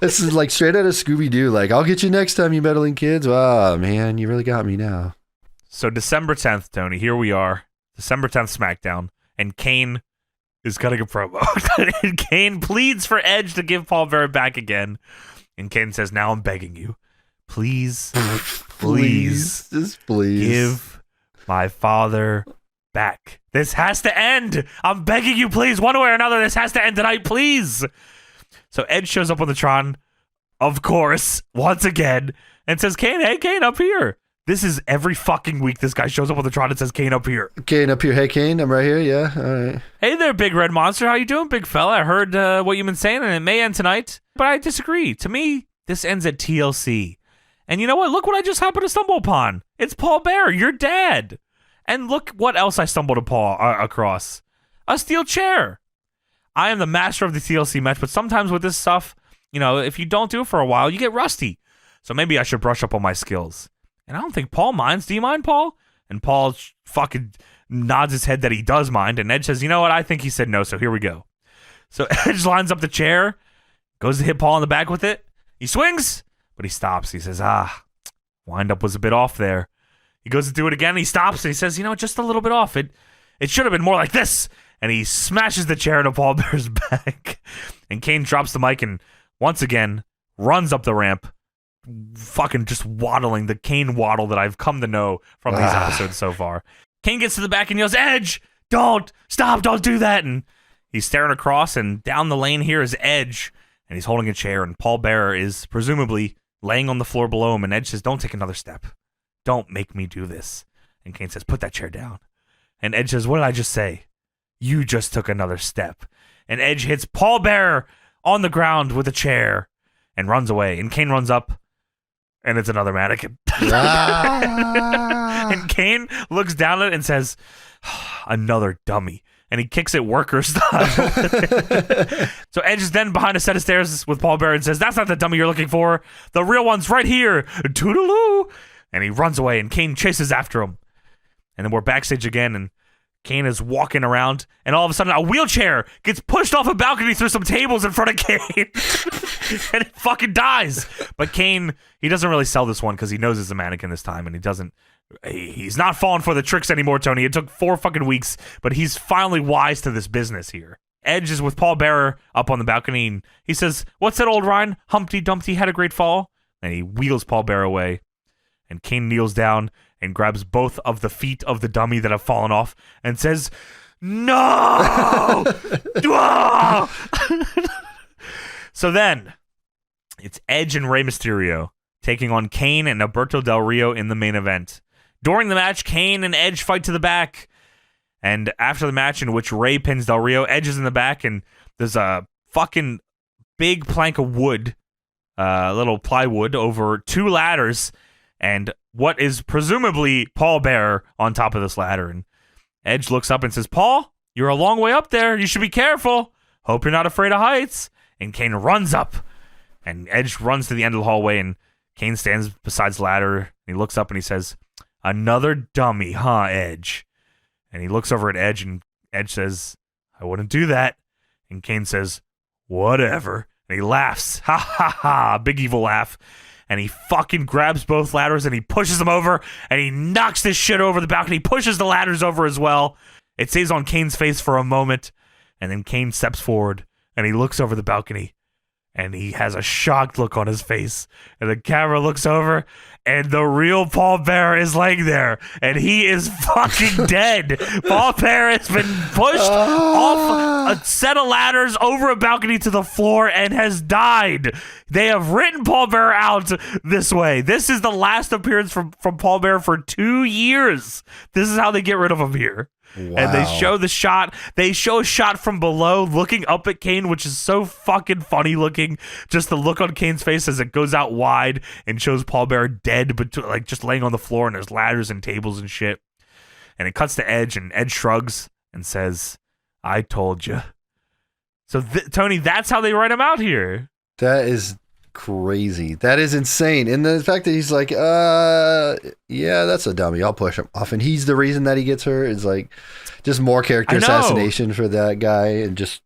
This is like straight out of Scooby-Doo. Like, "I'll get you next time, you meddling kids." Oh man, you really got me now. So December 10th, Tony, here we are. December 10th SmackDown. And Kane is cutting a promo. And Kane pleads for Edge to give Paul Bearer back again. And Kane says, "Now I'm begging you. Please, Please. Just please. give my father back. This has to end. I'm begging you, please. One way or another, this has to end tonight, please. So Edge shows up on the Tron, of course, once again, and says, Kane, hey, Kane, up here. This is every fucking week this guy shows up on the Tron and says, Kane, up here. Kane, up here. Hey, Kane, I'm right here. Yeah, all right. Hey there, big red monster. How you doing, big fella? I heard what you've been saying, and it may end tonight, but I disagree. To me, this ends at TLC. And you know what? Look what I just happened to stumble upon. It's Paul Bearer, your dad. And look what else I stumbled across. A steel chair. I am the master of the TLC match, but sometimes with this stuff, you know, if you don't do it for a while, you get rusty. So maybe I should brush up on my skills. And I don't think Paul minds. Do you mind, Paul? And Paul fucking nods his head that he does mind. And Edge says, you know what? I think he said no, so here we go. So Edge lines up the chair, goes to hit Paul in the back with it. He swings, but he stops. He says, wind up was a bit off there. He goes to do it again. He stops, and he says, you know, just a little bit off. It should have been more like this. And he smashes the chair into Paul Bear's back. And Kane drops the mic and once again runs up the ramp, fucking just waddling, the Kane waddle that I've come to know from these episodes so far. Kane gets to the back and yells, Edge, don't do that. And he's staring across, and down the lane here is Edge, and he's holding a chair, and Paul Bearer is presumably laying on the floor below him, and Edge says, don't take another step. Don't make me do this. And Kane says, put that chair down. And Edge says, what did I just say? You just took another step. And Edge hits Paul Bearer on the ground with a chair and runs away. And Kane runs up, and it's another mannequin. And Kane looks down at it and says, another dummy. And he kicks it worker style. So Edge is then behind a set of stairs with Paul Bearer and says, that's not the dummy you're looking for. The real one's right here. Toodaloo. And he runs away, and Kane chases after him. And then we're backstage again, and Kane is walking around, and all of a sudden a wheelchair gets pushed off a balcony through some tables in front of Kane. And it fucking dies. But Kane, he doesn't really sell this one because he knows it's a mannequin this time, and he's not falling for the tricks anymore, Tony. It took 4 fucking weeks, but he's finally wise to this business here. Edge is with Paul Bearer up on the balcony, and he says, what's that old rhyme? Humpty Dumpty had a great fall. And he wheels Paul Bearer away, and Kane kneels down and grabs both of the feet of the dummy that have fallen off and says, no! So then, it's Edge and Rey Mysterio taking on Kane and Alberto Del Rio in the main event. During the match, Kane and Edge fight to the back. And after the match in which Rey pins Del Rio, Edge is in the back, and there's a fucking big plank of wood, little plywood, over 2 ladders, and what is presumably Paul Bearer on top of this ladder. And Edge looks up and says, Paul, you're a long way up there. You should be careful. Hope you're not afraid of heights. And Kane runs up, and Edge runs to the end of the hallway, and Kane stands beside the ladder, and he looks up and he says, another dummy, huh, Edge? And he looks over at Edge, and Edge says, I wouldn't do that. And Kane says, whatever. And he laughs. Ha ha ha. Big evil laugh. And he fucking grabs both ladders and he pushes them over, and he knocks this shit over the balcony, pushes the ladders over as well. It stays on Kane's face for a moment, and then Kane steps forward and he looks over the balcony, and he has a shocked look on his face. And the camera looks over, and the real Paul Bearer is laying there, and he is fucking dead. Paul Bearer has been pushed off a set of ladders over a balcony to the floor and has died. They have written Paul Bearer out this way. This is the last appearance from Paul Bearer for 2 years. This is how they get rid of him here. Wow. And they show the shot. They show a shot from below looking up at Kane, which is so fucking funny looking. Just the look on Kane's face as it goes out wide and shows Paul Bearer dead, but like just laying on the floor, and there's ladders and tables and shit. And it cuts to Edge, and Edge shrugs and says, I told you. So, Tony, that's how they write him out here. That is crazy. That is insane. And the fact that he's like, yeah, that's a dummy. I'll push him off. And he's the reason that he gets hurt is like just more character assassination for that guy. And just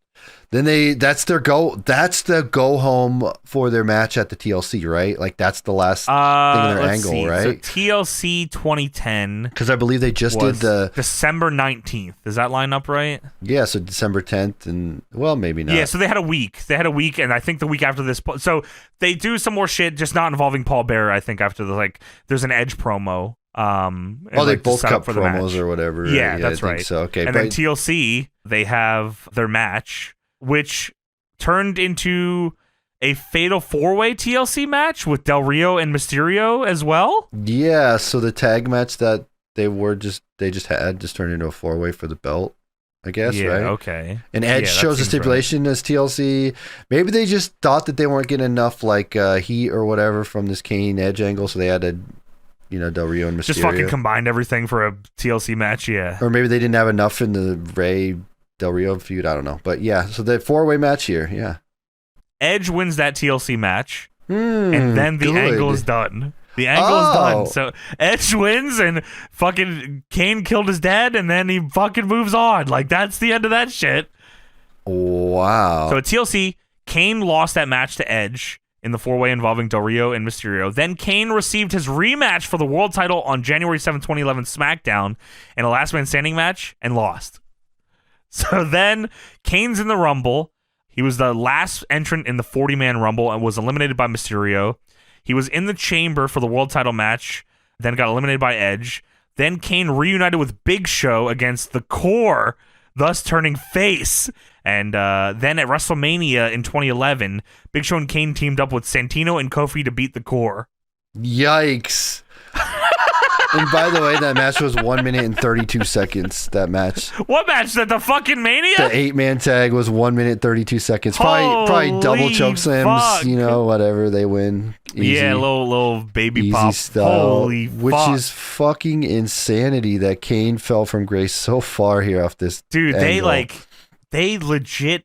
then that's the go home for their match at the TLC, right? Like that's the last thing in their angle, right? So TLC 2010. Because I believe they just did the December 19th. Does that line up right? Yeah, so December 10th, and well, maybe not. Yeah, so they had a week. And I think the week after this. So they do some more shit, just not involving Paul Bearer. I think after there's an Edge promo They both cut promos or whatever. Yeah, that's right. So okay, and then TLC, they have their match, which turned into a fatal 4-way TLC match with Del Rio and Mysterio as well. Yeah, so the tag match that they just turned into a 4-way for the belt, I guess, yeah, right? Okay. And Edge shows a stipulation as TLC. Maybe they just thought that they weren't getting enough heat or whatever from this Kane Edge angle, so they had to, Del Rio and Mysterio. Just fucking combined everything for a TLC match, yeah. Or maybe they didn't have enough in the Rey Del Rio feud. I don't know, but yeah. So the 4-way match here, yeah. Edge wins that TLC match, and then the angle is done. The angle is done. So Edge wins, and fucking Kane killed his dad, and then he fucking moves on. Like, that's the end of that shit. Wow. So at TLC, Kane lost that match to Edge in the 4-way involving Del Rio and Mysterio. Then Kane received his rematch for the world title on January 7, 2011 SmackDown in a last man standing match and lost. So then Kane's in the Rumble. He was the last entrant in the 40-man Rumble and was eliminated by Mysterio. He was in the Chamber for the world title match, then got eliminated by Edge. Then Kane reunited with Big Show against the Core, thus turning face. And then at WrestleMania in 2011, Big Show and Kane teamed up with Santino and Kofi to beat the Core. Yikes. And by the way, that match was 1 minute and 32 seconds. That match. What match? The fucking Mania? The 8-man tag was 1 minute 32 seconds. Probably double choke slams. Fuck. Whatever, they win. Easy, yeah, little baby easy pop style. Holy which fuck. Is fucking insanity that Kane fell from grace so far here off this. Dude, angle. they legit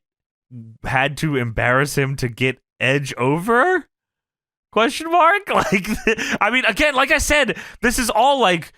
had to embarrass him to get Edge over? Question mark? Like, I mean, again, like I said, this is all like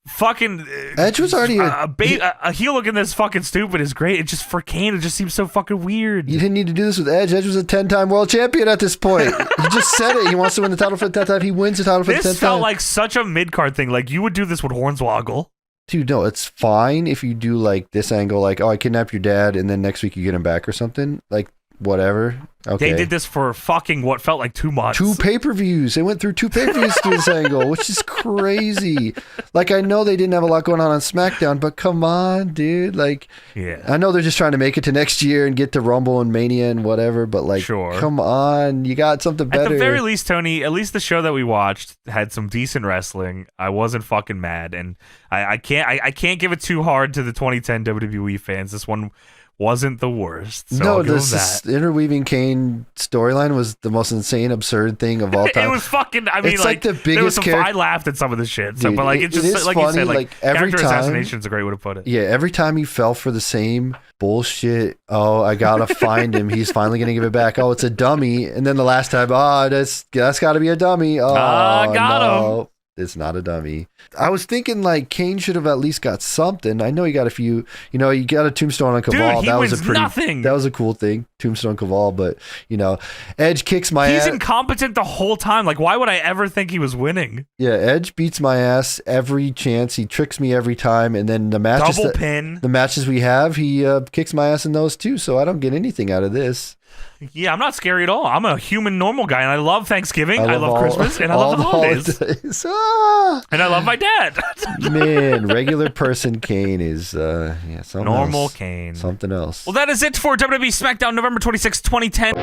fucking Edge was already a heel looking this fucking stupid is great. It just for Kane, it just seems so fucking weird. You didn't need to do this with Edge. Edge was a 10-time world champion at this point. He just said it. He wants to win the title for the 10th time. He wins the title for the 10th time. This felt like such a mid-card thing. Like, you would do this with Hornswoggle. Dude, no, it's fine if you do like this angle, like, oh, I kidnapped your dad, and then next week you get him back or something. Like, whatever. Okay. They did this for fucking what felt like 2 months. 2 pay-per-views. They went through 2 pay-per-views through this angle, which is crazy. Like, I know they didn't have a lot going on SmackDown, but come on, dude. Like, yeah. I know they're just trying to make it to next year and get to Rumble and Mania and whatever, but like, come on, you got something better. At the very least, Tony, at least the show that we watched had some decent wrestling. I wasn't fucking mad, and I can't give it too hard to the 2010 WWE fans. This one wasn't the worst. So no, this interweaving Kane storyline was the most insane, absurd thing of all time. It was fucking. I mean, it's like the biggest. There was I laughed at some of the shit. So, dude, but like, it's just like funny, you said, like every character time, assassination is a great way to put it. Yeah, every time he fell for the same bullshit. Oh, I gotta find him. He's finally gonna give it back. Oh, it's a dummy. And then the last time, that's got to be a dummy. Oh, got him. It's not a dummy. I was thinking like Kane should have at least got something. I know he got a few, he got a tombstone on Caval. Dude, he wins nothing. That was a cool thing. Tombstone Caval, but Edge kicks my ass. He's incompetent the whole time. Like, why would I ever think he was winning? Yeah, Edge beats my ass every chance. He tricks me every time, and then the matches we have, he kicks my ass in those too. So I don't get anything out of this. Yeah, I'm not scary at all. I'm a human normal guy, and I love Thanksgiving. I love Christmas, and I love the holidays. And I love my dad. Man, regular person Kane is something normal else. Kane. Something else. Well, that is it for WWE SmackDown November 26, 2010.